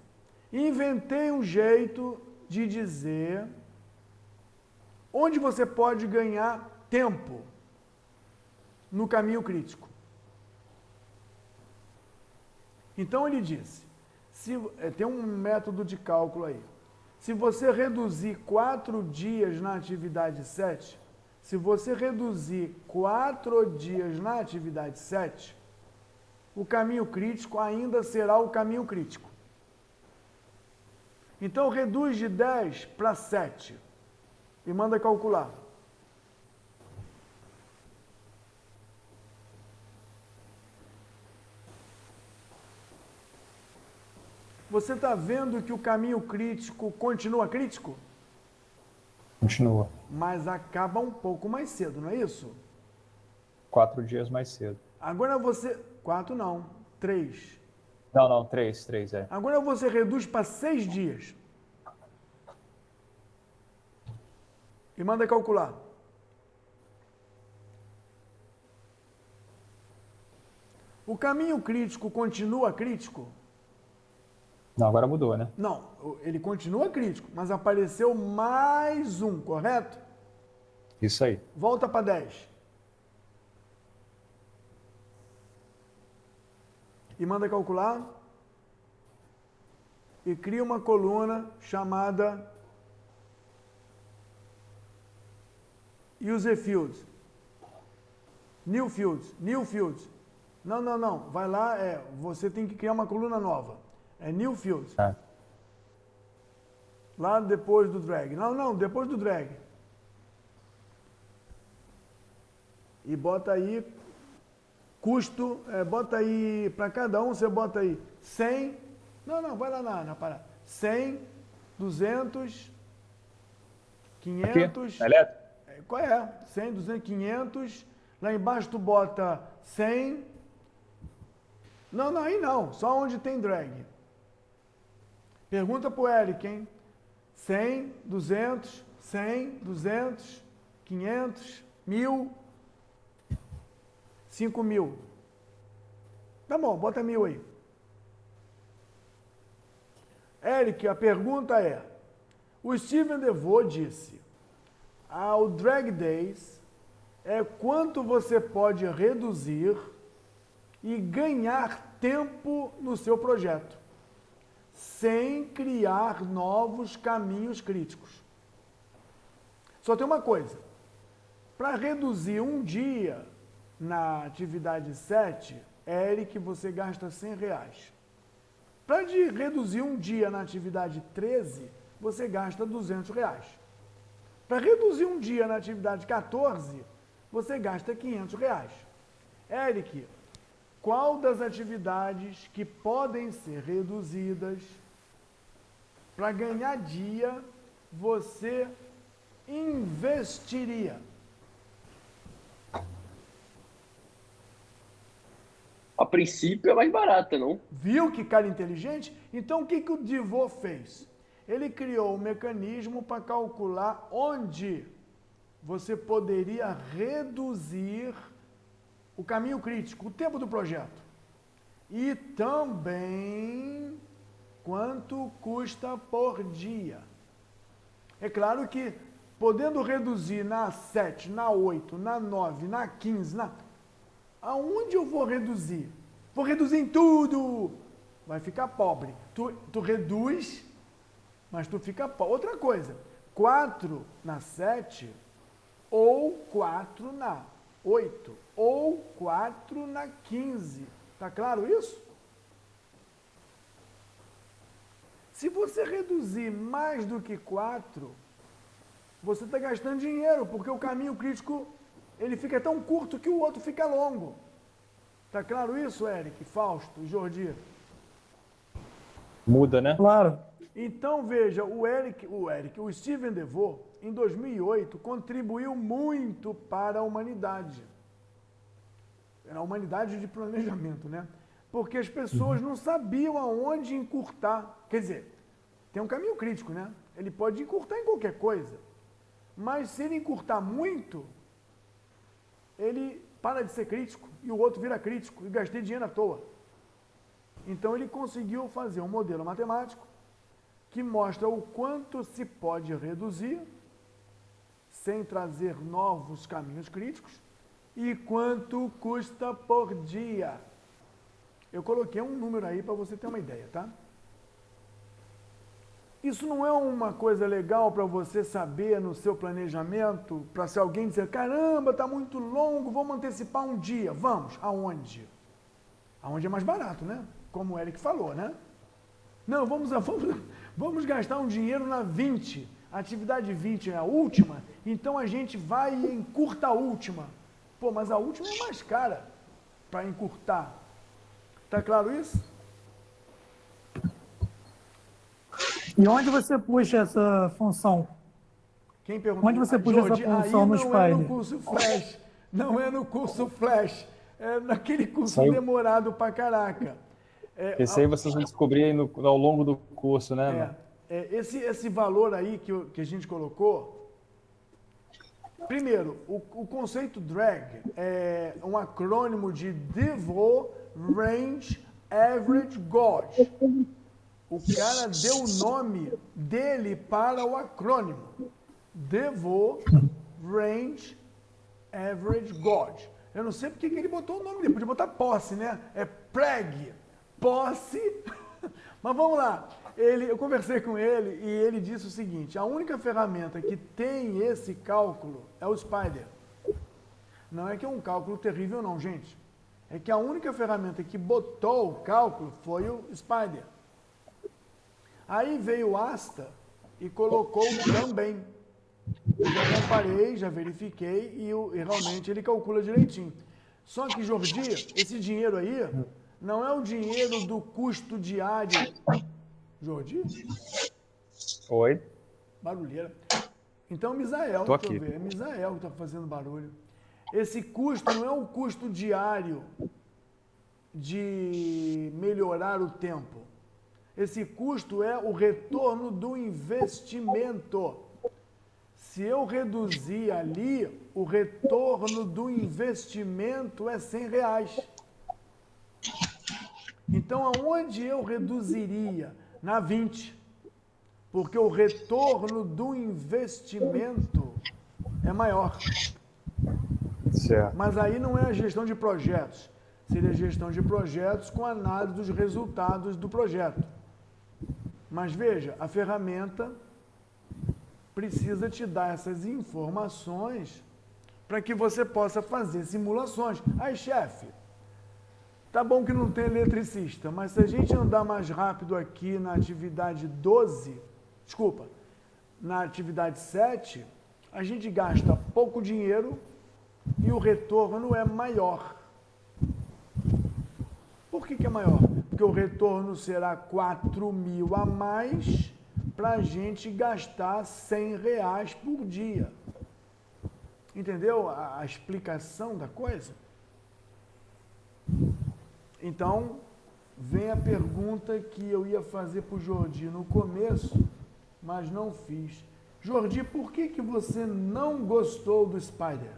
inventei um jeito de dizer onde você pode ganhar tempo no caminho crítico. Então ele disse, tem um método de cálculo aí. Se você reduzir 4 dias na atividade 7, se você reduzir 4 dias na atividade 7, o caminho crítico ainda será o caminho crítico. Então reduz de 10 para 7 e manda calcular. Você está vendo que o caminho crítico continua crítico? Continua. Mas acaba um pouco mais cedo, não é isso? 4 dias mais cedo. Agora você... 4 não, 3. Não, 3 é. Agora você reduz para 6 dias. E manda calcular. O caminho crítico continua crítico? Não, agora mudou, né? Não, ele continua crítico, mas apareceu mais um, correto? Isso aí. Volta para 10. E manda calcular. E cria uma coluna chamada User Fields. New Fields. New Fields. Não. Vai lá, você tem que criar uma coluna nova. É New Fields. Tá. Lá depois do drag. Não, depois do drag. E bota aí custo, bota aí, para cada um você bota aí 100, não, vai lá na parada. 100, 200, 500. Aqui, elétrico? Qual é? 100, 200, 500. Lá embaixo tu bota 100. Não, aí não, só onde tem drag. Pergunta pro Eric, hein? 100, 200, 100, 200, 500, 1000, 5.000. Tá bom, bota 1.000 aí. Eric, a pergunta é, o Steven DeVoe disse, o drag days é quanto você pode reduzir e ganhar tempo no seu projeto, sem criar novos caminhos críticos. Só tem uma coisa, para reduzir um dia na atividade 7, Eric, você gasta R$100. Para reduzir um dia na atividade 13, você gasta R$200. Para reduzir um dia na atividade 14, você gasta R$500. Eric, qual das atividades que podem ser reduzidas para ganhar dia você investiria? A princípio é mais barata, não? Viu que cara inteligente? Então o que o DeVoe fez? Ele criou um mecanismo para calcular onde você poderia reduzir o caminho crítico, o tempo do projeto. E também quanto custa por dia. É claro que podendo reduzir na 7, na 8, na 9, na 15, aonde eu vou reduzir? Vou reduzir em tudo. Vai ficar pobre. Tu reduz, mas tu fica pobre. Outra coisa, 4 na 7, ou 4 na 8, ou 4 na 15. Tá claro isso? Se você reduzir mais do que 4, você está gastando dinheiro, porque o caminho crítico ele fica tão curto que o outro fica longo. Tá claro isso, Eric, Fausto, Jordi? Muda, né? Claro. Então, veja, o Steven DeVoe, em 2008, contribuiu muito para a humanidade. A humanidade de planejamento, né? Porque as pessoas não sabiam aonde encurtar. Quer dizer, tem um caminho crítico, né? Ele pode encurtar em qualquer coisa. Mas se ele encurtar muito, ele para de ser crítico e o outro vira crítico e gastei dinheiro à toa. Então ele conseguiu fazer um modelo matemático que mostra o quanto se pode reduzir sem trazer novos caminhos críticos e quanto custa por dia. Eu coloquei um número aí para você ter uma ideia, tá? Isso não é uma coisa legal para você saber no seu planejamento, para se alguém dizer, caramba, está muito longo, vamos antecipar um dia. Vamos, aonde? Aonde é mais barato, né? Como o Eric falou, né? Não, vamos gastar um dinheiro na 20, a atividade 20 é a última, então a gente vai e encurta a última. Pô, mas a última é mais cara para encurtar. Tá claro isso? E onde você puxa essa função? Quem perguntou? Onde você puxa essa função no Spyder? Não é no curso Flash. Não é no curso Flash. É naquele curso demorado pra caraca. Esse aí vocês vão descobrir ao longo do curso, né? Esse valor aí que a gente colocou, primeiro, o conceito DRAG é um acrônimo de DeVoe Range Average Gauge. O cara deu o nome dele para o acrônimo. Devo Range Average God. Eu não sei porque que ele botou o nome dele, podia botar posse, né? É preg, posse. Mas vamos lá. Eu conversei com ele e ele disse o seguinte: a única ferramenta que tem esse cálculo é o Spider. Não é que é um cálculo terrível não, gente. É que a única ferramenta que botou o cálculo foi o Spider. Aí veio o Asta e colocou também. Eu já comparei, já verifiquei e realmente ele calcula direitinho. Só que, Jordi, esse dinheiro aí não é o dinheiro do custo diário. Jordi? Oi? Barulheira. Então, Misael, Tô deixa eu aqui. ver. É Misael que está fazendo barulho. Esse custo não é um custo diário de melhorar o tempo. Esse custo é o retorno do investimento. Se eu reduzir ali, o retorno do investimento é R$100. Então, aonde eu reduziria? Na 20. Porque o retorno do investimento é maior. Certo. Mas aí não é a gestão de projetos. Seria a gestão de projetos com análise dos resultados do projeto. Mas veja, a ferramenta precisa te dar essas informações para que você possa fazer simulações. Aí, chefe, tá bom que não tem eletricista, mas se a gente andar mais rápido aqui na atividade 12, desculpa, na atividade 7, a gente gasta pouco dinheiro e o retorno é maior. Por que é maior? Porque o retorno será 4.000 a mais para a gente gastar R$100 por dia. Entendeu a explicação da coisa? Então, vem a pergunta que eu ia fazer para o Jordi no começo, mas não fiz. Jordi, por que você não gostou do Spider?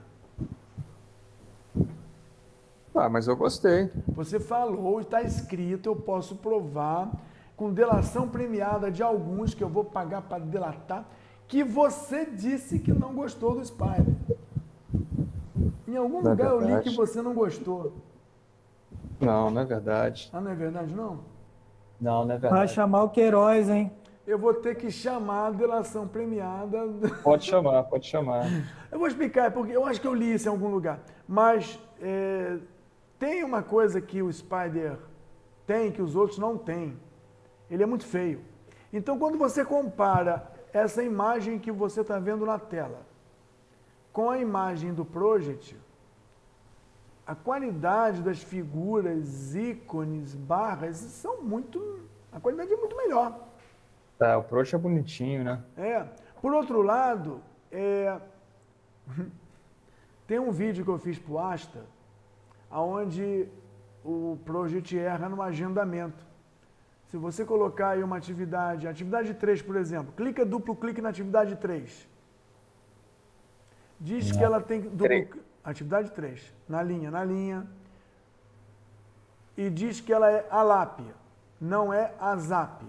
Ah, mas eu gostei. Você falou, está escrito, eu posso provar, com delação premiada de alguns, que eu vou pagar para delatar, que você disse que não gostou do Spider. Em algum Não é lugar eu li verdade. que você não gostou. Não, não é verdade. Ah, não é verdade, não? Não, não é Vai verdade. chamar o Queiroz, hein? Eu vou ter que chamar a delação premiada. Pode chamar, pode chamar. Eu vou explicar, porque eu acho que eu li isso em algum lugar. Mas tem uma coisa que o Spider tem que os outros não têm. Ele é muito feio. Então, quando você compara essa imagem que você está vendo na tela com a imagem do Project, a qualidade das figuras, ícones, barras, são muito... A qualidade é muito melhor. Tá, o Proxa é bonitinho, né? Por outro lado, tem um vídeo que eu fiz pro Asta, onde o Project erra no agendamento. Se você colocar aí uma atividade 3, por exemplo, duplo clique na atividade 3. Diz que ela tem atividade 3, na linha. E diz que ela é ALAP, não é ASAP.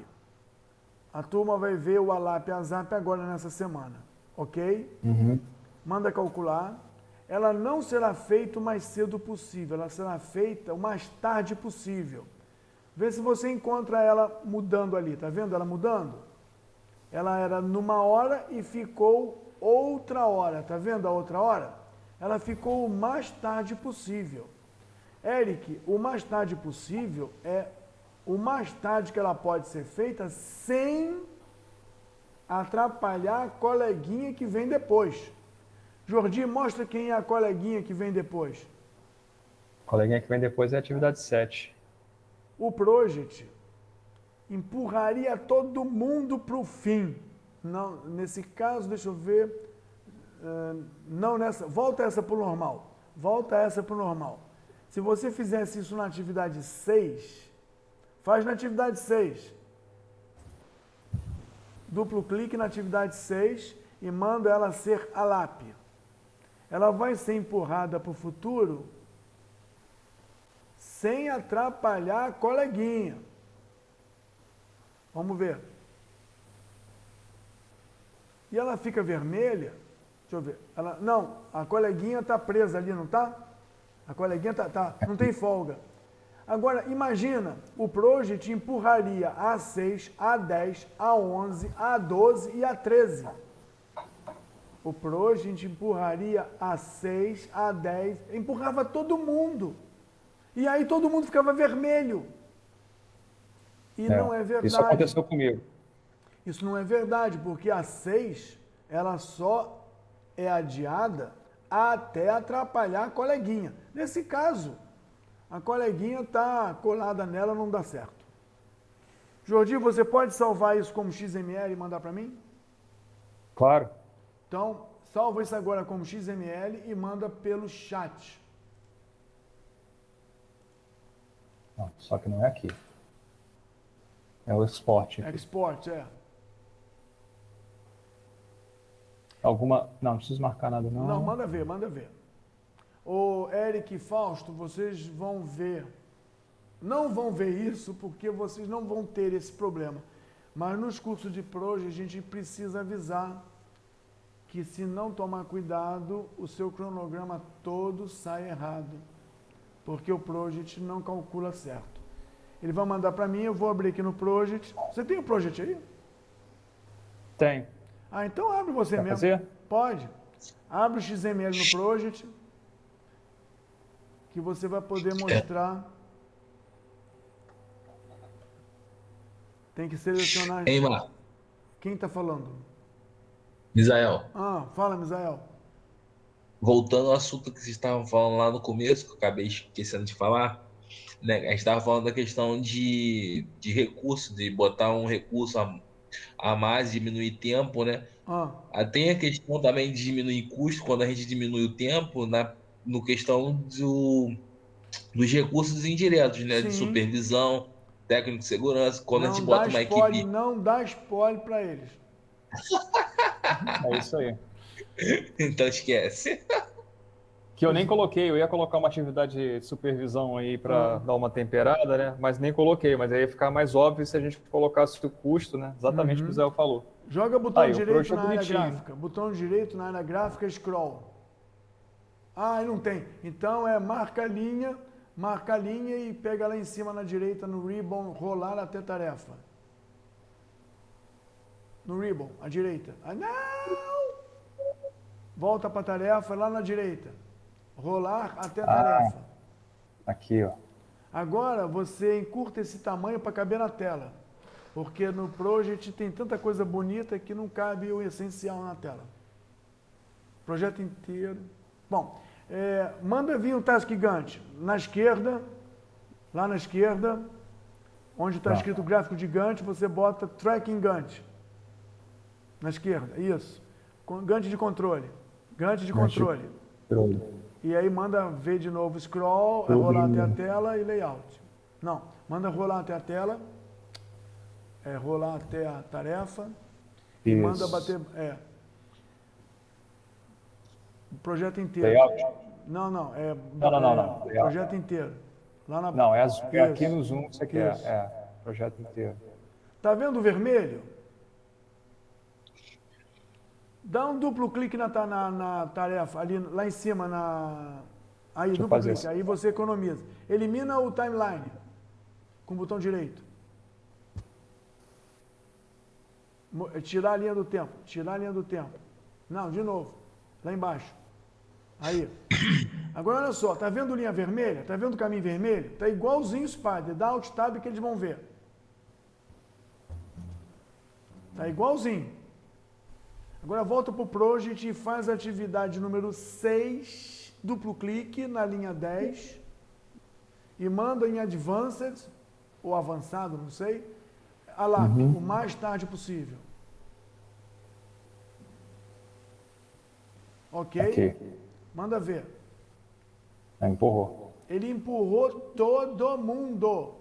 A turma vai ver o ALAP e ASAP agora nessa semana, ok? Manda calcular. Ela não será feita o mais cedo possível, ela será feita o mais tarde possível. Vê se você encontra ela mudando ali, tá vendo ela mudando? Ela era numa hora e ficou outra hora, tá vendo a outra hora? Ela ficou o mais tarde possível. Eric, o mais tarde possível é o mais tarde que ela pode ser feita sem atrapalhar a coleguinha que vem depois. Jordi, mostra quem é a coleguinha que vem depois. A coleguinha que vem depois é a atividade 7. O Project empurraria todo mundo para o fim. Não, nesse caso, deixa eu ver. Não nessa. Volta essa para o normal. Volta essa para o normal. Se você fizesse isso na atividade 6, faz na atividade 6. Duplo clique na atividade 6 e manda ela ser ALAP. Ela vai ser empurrada para o futuro sem atrapalhar a coleguinha. Vamos ver. E ela fica vermelha. Deixa eu ver. Não, a coleguinha está presa ali, não está? A coleguinha não tem folga. Agora, imagina, o Project empurraria a 6, a 10, a 11, a 12 e a 13. O Project empurraria a 6, a 10, empurrava todo mundo. E aí todo mundo ficava vermelho. E não é verdade. Isso aconteceu comigo. Isso não é verdade, porque a 6, ela só é adiada até atrapalhar a coleguinha. Nesse caso, a coleguinha está colada nela, não dá certo. Jordi, você pode salvar isso como XML e mandar para mim? Claro. Então, salva isso agora como XML e manda pelo chat. Não, só que não é aqui. É o export. Export, é. Alguma... Não preciso marcar nada, não. Não, manda ver, manda ver. Ô, Eric e Fausto, vocês vão ver. Não vão ver isso porque vocês não vão ter esse problema. Mas nos cursos de Project a gente precisa avisar que se não tomar cuidado, o seu cronograma todo sai errado. Porque o Project não calcula certo. Ele vai mandar para mim, eu vou abrir aqui no Project. Você tem o Project aí? Tem. Ah, então abre você Quer mesmo. fazer? Pode. Abre o XML no Project, que você vai poder mostrar. Tem que selecionar. Ei, Mar, Quem está falando? Misael, Ah, fala, Misael. voltando ao assunto que vocês estavam falando lá no começo, que eu acabei esquecendo de falar, né? A gente estava falando da questão de recurso, de botar um recurso a mais, diminuir tempo, né? Ah, Tem a questão também de diminuir custo, quando a gente diminui o tempo, no questão dos recursos indiretos, né? De sim. supervisão, técnico de segurança, quando a gente Não dá bota uma spoiler, equipe. não dá spoiler para eles. É isso aí. Então esquece. Que eu nem coloquei, eu ia colocar uma atividade de supervisão aí para dar uma temperada, né? Mas nem coloquei, mas aí ia ficar mais óbvio se a gente colocasse o custo, né? Exatamente o que o Zé falou. Joga botão Aí, o direito Project é na área bonitinho. gráfica. Botão direito na área gráfica, scroll. Ah, não tem. Então é marca a linha e pega lá em cima na direita no ribbon, rolar até tarefa. No ribbon, à direita. Ah, não! Volta para tarefa lá na direita. Rolar até tarefa. Aqui, ó. Agora você encurta esse tamanho para caber na tela. Porque no Project tem tanta coisa bonita que não cabe o essencial na tela. Projeto inteiro. Bom, manda vir o Task Gantt na esquerda, lá na esquerda, onde está escrito gráfico de Gantt, você bota Tracking Gantt. Na esquerda, isso. Gantt de controle. Gantt de controle. E aí manda ver de novo scroll, rolar até a tela e layout. Não, manda rolar até a tela, rolar até a tarefa e manda bater. O projeto inteiro. Layout? Não. Não. Projeto inteiro. Lá na... Não, é aqui Isso. no Zoom que você quer. Projeto inteiro. Tá vendo o vermelho? Dá um duplo clique na tarefa, ali lá em cima, aí, duplo clique, isso. aí você economiza. Elimina o timeline com o botão direito. Tirar a linha do tempo, Não, de novo, lá embaixo. Aí. Agora olha só, tá vendo linha vermelha? Tá vendo o caminho vermelho? Tá igualzinho o Spider, dá Alt Tab que eles vão ver. Tá igualzinho. Agora volta para o Project e faz a atividade número 6, duplo clique na linha 10 e manda em Advanced, ou avançado, não sei, o mais tarde possível. Ok? Aqui. Manda ver. Empurrou. Ele empurrou todo mundo.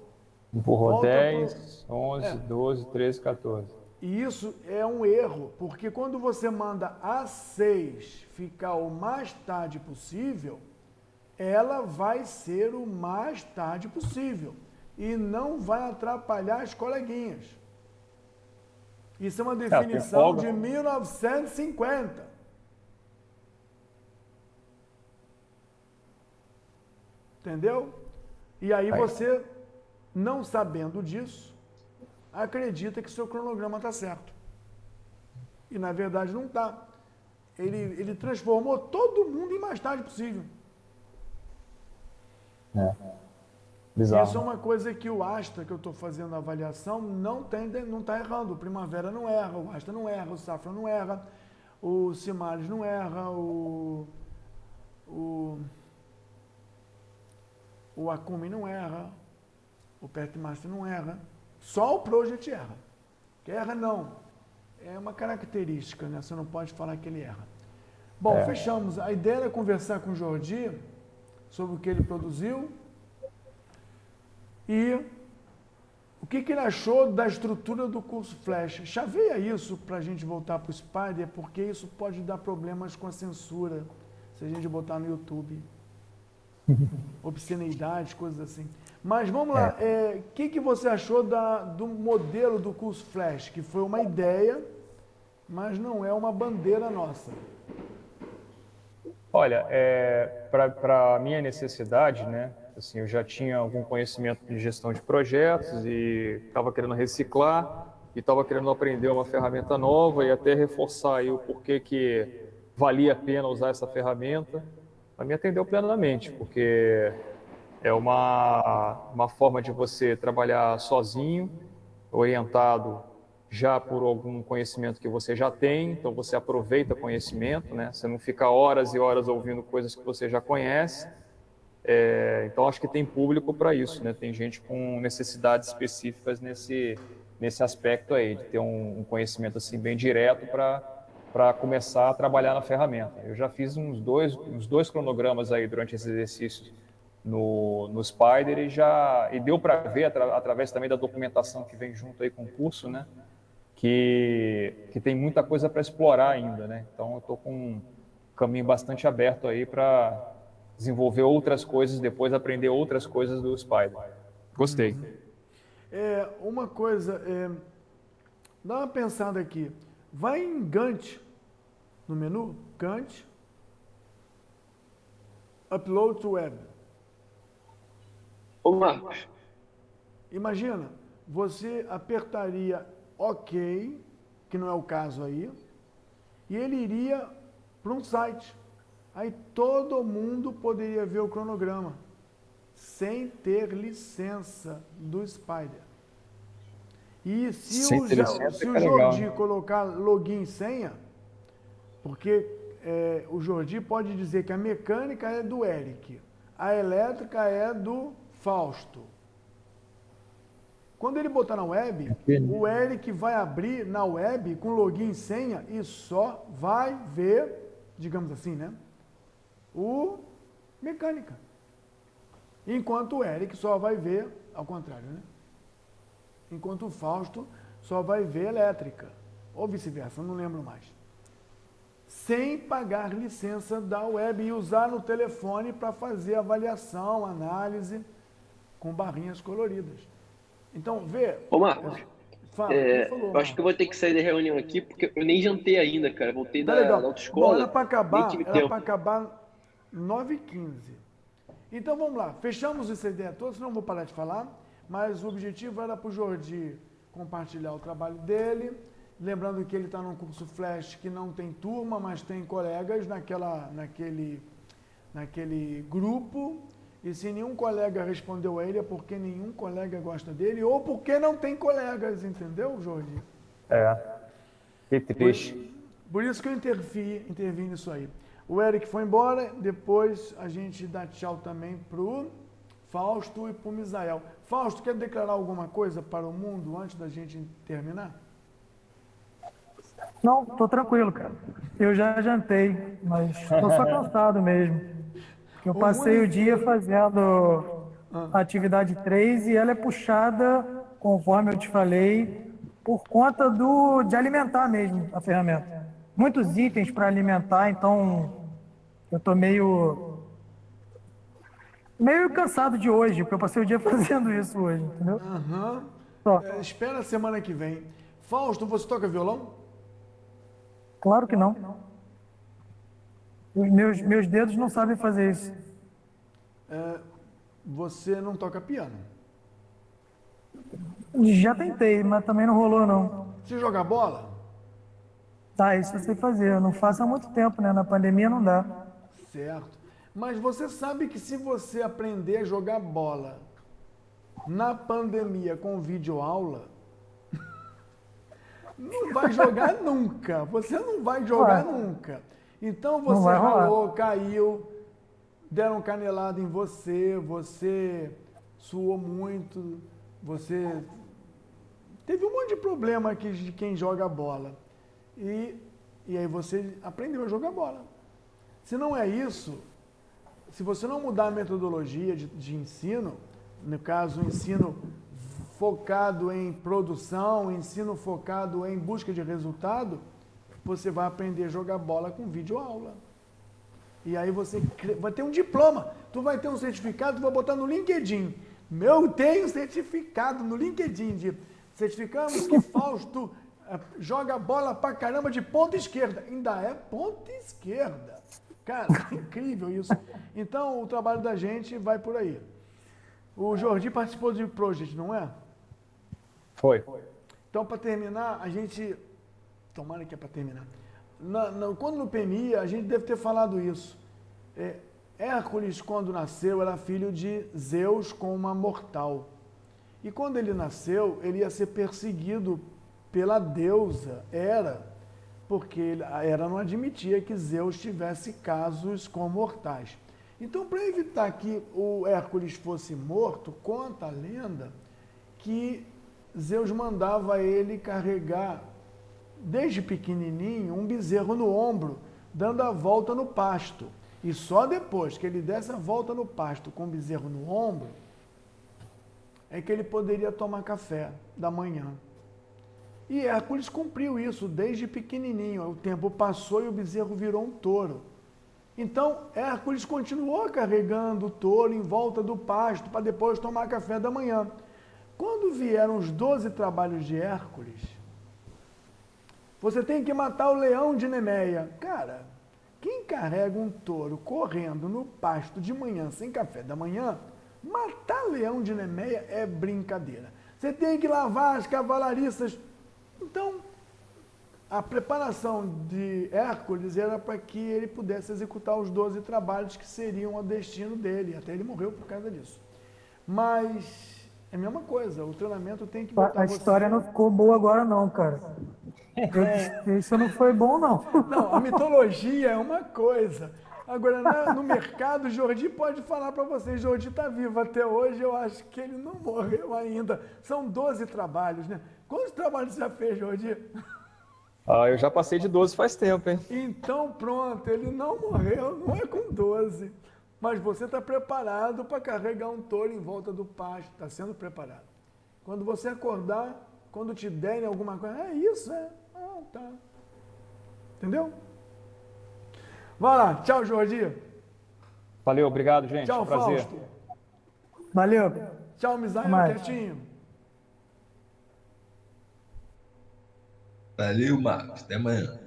Empurrou Volta 10, 11, 12, 13, 14. E isso é um erro, porque quando você manda a 6 ficar o mais tarde possível, ela vai ser o mais tarde possível e não vai atrapalhar as coleguinhas. Isso é uma tem definição folga. de 1950. Entendeu? E aí você, não sabendo disso, acredita que seu cronograma está certo. E na verdade não está. Ele transformou todo mundo em mais tarde possível. Bizarro. Isso é uma coisa que o Asta, que eu estou fazendo a avaliação, não está errando. O Primavera não erra, o Asta não erra, o Safra não erra, o Simares não erra, o Acumi não erra, o Petmaster não erra. Só o Project erra. Que erra não. É uma característica, né? Você não pode falar que ele erra. Bom, fechamos. A ideia era conversar com o Jordi sobre o que ele produziu e o que ele achou da estrutura do curso Flash. Chaveia isso para a gente voltar para o Spider, porque isso pode dar problemas com a censura, se a gente botar no YouTube. Obsceneidade, coisas assim. Mas vamos lá, o que você achou do modelo do curso Flash? Que foi uma ideia, mas não é uma bandeira nossa. Olha, para a minha necessidade, né? Assim, eu já tinha algum conhecimento de gestão de projetos e estava querendo reciclar e estava querendo aprender uma ferramenta nova e até reforçar aí o porquê que valia a pena usar essa ferramenta. A me atendeu plenamente, porque é uma forma de você trabalhar sozinho, orientado já por algum conhecimento que você já tem, então você aproveita conhecimento, né? Você não fica horas e horas ouvindo coisas que você já conhece. Então acho que tem público para isso, né? Tem gente com necessidades específicas nesse aspecto aí, de ter um conhecimento assim bem direto para começar a trabalhar na ferramenta. Eu já fiz uns dois cronogramas aí durante esse exercício no Spider e deu para ver através também da documentação que vem junto aí com o curso, né? Que tem muita coisa para explorar ainda, né? Então eu estou com um caminho bastante aberto aí para desenvolver outras coisas, depois aprender outras coisas do Spider. Gostei. Uma coisa, dá uma pensada aqui. Vai em Gantt, no menu, Gantt, Upload to Web. Ô, Marcos, Imagina, você apertaria OK, que não é o caso aí, e ele iria para um site. Aí todo mundo poderia ver o cronograma, sem ter licença do Spider. E se o Jordi colocar login e senha, porque o Jordi pode dizer que a mecânica é do Eric, a elétrica é do Fausto. Quando ele botar na web, o Eric vai abrir na web com login e senha e só vai ver, digamos assim, né? O mecânica. Enquanto o Eric só vai ver, ao contrário, né? Enquanto o Fausto só vai ver elétrica. Ou vice-versa, não lembro mais. Sem pagar licença da web e usar no telefone para fazer avaliação, análise, com barrinhas coloridas. Então, vê... Ô, Marcos, Fala, eu acho que eu vou ter que sair da reunião aqui, porque eu nem jantei ainda, cara. Voltei Tá da legal. autoescola. Bom, era para nem tive acabar 9h15. Então vamos lá, fechamos essa ideia toda, senão eu vou parar de falar, mas o objetivo era para o Jordi compartilhar o trabalho dele, lembrando que ele está num curso Flash que não tem turma, mas tem colegas naquele grupo, e se nenhum colega respondeu a ele é porque nenhum colega gosta dele, ou porque não tem colegas, entendeu, Jordi? Que triste. Por isso que eu intervi nisso aí. O Eric foi embora, depois a gente dá tchau também pro Fausto e pro Misael. Fausto, quer declarar alguma coisa para o mundo antes da gente terminar? Não, tô tranquilo, cara. Eu já jantei, mas tô só cansado mesmo. Eu passei o dia fazendo a atividade 3 e ela é puxada, conforme eu te falei, por conta de alimentar mesmo a ferramenta. Muitos itens para alimentar, então eu tô meio cansado de hoje, porque eu passei o dia fazendo isso hoje, entendeu? Aham. Só. Espera a semana que vem. Fausto, você toca violão? Claro que não. Os meus dedos não sabem fazer isso. Você não toca piano? Já tentei, mas também não rolou, não. Você joga bola? Tá, isso eu sei fazer. Eu não faço há muito tempo, né? Na pandemia não dá. Certo. Mas você sabe que se você aprender a jogar bola na pandemia com videoaula, não vai jogar nunca. Você não vai jogar Ué. nunca. Então Não você vai rolar. ralou, caiu, deram canelada em você, você suou muito, você teve um monte de problema aqui de quem joga bola. E aí você aprendeu a jogar bola. Se não é isso, se você não mudar a metodologia de ensino, no caso, ensino focado em produção, ensino focado em busca de resultado, você vai aprender a jogar bola com videoaula. E aí você vai ter um diploma, tu vai ter um certificado, tu vai botar no LinkedIn. Eu tenho certificado no LinkedIn de certificamos que Fausto joga bola pra caramba de ponta esquerda. Ainda é ponta esquerda. Cara, é incrível isso. Então, o trabalho da gente vai por aí. O Jordi participou de Project, não é? Foi. Então, para terminar, a gente... Tomara que é para terminar. Quando no PMI, a gente deve ter falado isso. Hércules, quando nasceu, era filho de Zeus com uma mortal. E quando ele nasceu, ele ia ser perseguido pela deusa Hera, porque a Hera não admitia que Zeus tivesse casos com mortais. Então, para evitar que o Hércules fosse morto, conta a lenda que Zeus mandava ele carregar, desde pequenininho, um bezerro no ombro, dando a volta no pasto. E só depois que ele desse a volta no pasto com o bezerro no ombro, é que ele poderia tomar café da manhã. E Hércules cumpriu isso desde pequenininho. O tempo passou e o bezerro virou um touro. Então, Hércules continuou carregando o touro em volta do pasto para depois tomar café da manhã. Quando vieram os 12 trabalhos de Hércules, você tem que matar o leão de Nemeia. Cara, quem carrega um touro correndo no pasto de manhã sem café da manhã, matar leão de Nemeia é brincadeira. Você tem que lavar as cavalariças. Então, a preparação de Hércules era para que ele pudesse executar os 12 trabalhos que seriam o destino dele. Até ele morreu por causa disso. Mas é a mesma coisa, o treinamento tem que botar A história não ficou boa agora, não, cara. Isso não foi bom, não. Não, a mitologia é uma coisa. Agora, no mercado, o Jordi pode falar para vocês, Jordi está vivo até hoje, eu acho que ele não morreu ainda. São 12 trabalhos, né? Quantos trabalhos você já fez, Jordi? Eu já passei de 12 faz tempo, hein? Então, pronto, ele não morreu, não é com 12. Mas você está preparado para carregar um touro em volta do pasto, está sendo preparado. Quando você acordar, quando te derem alguma coisa, é isso, é. Ah, tá. Entendeu? Vai lá, tchau, Jordi. Valeu, obrigado, gente. Tchau, Prazer. Fausto. Valeu. Tchau, Misael, Mais. quietinho. Valeu, Marcos. Até amanhã.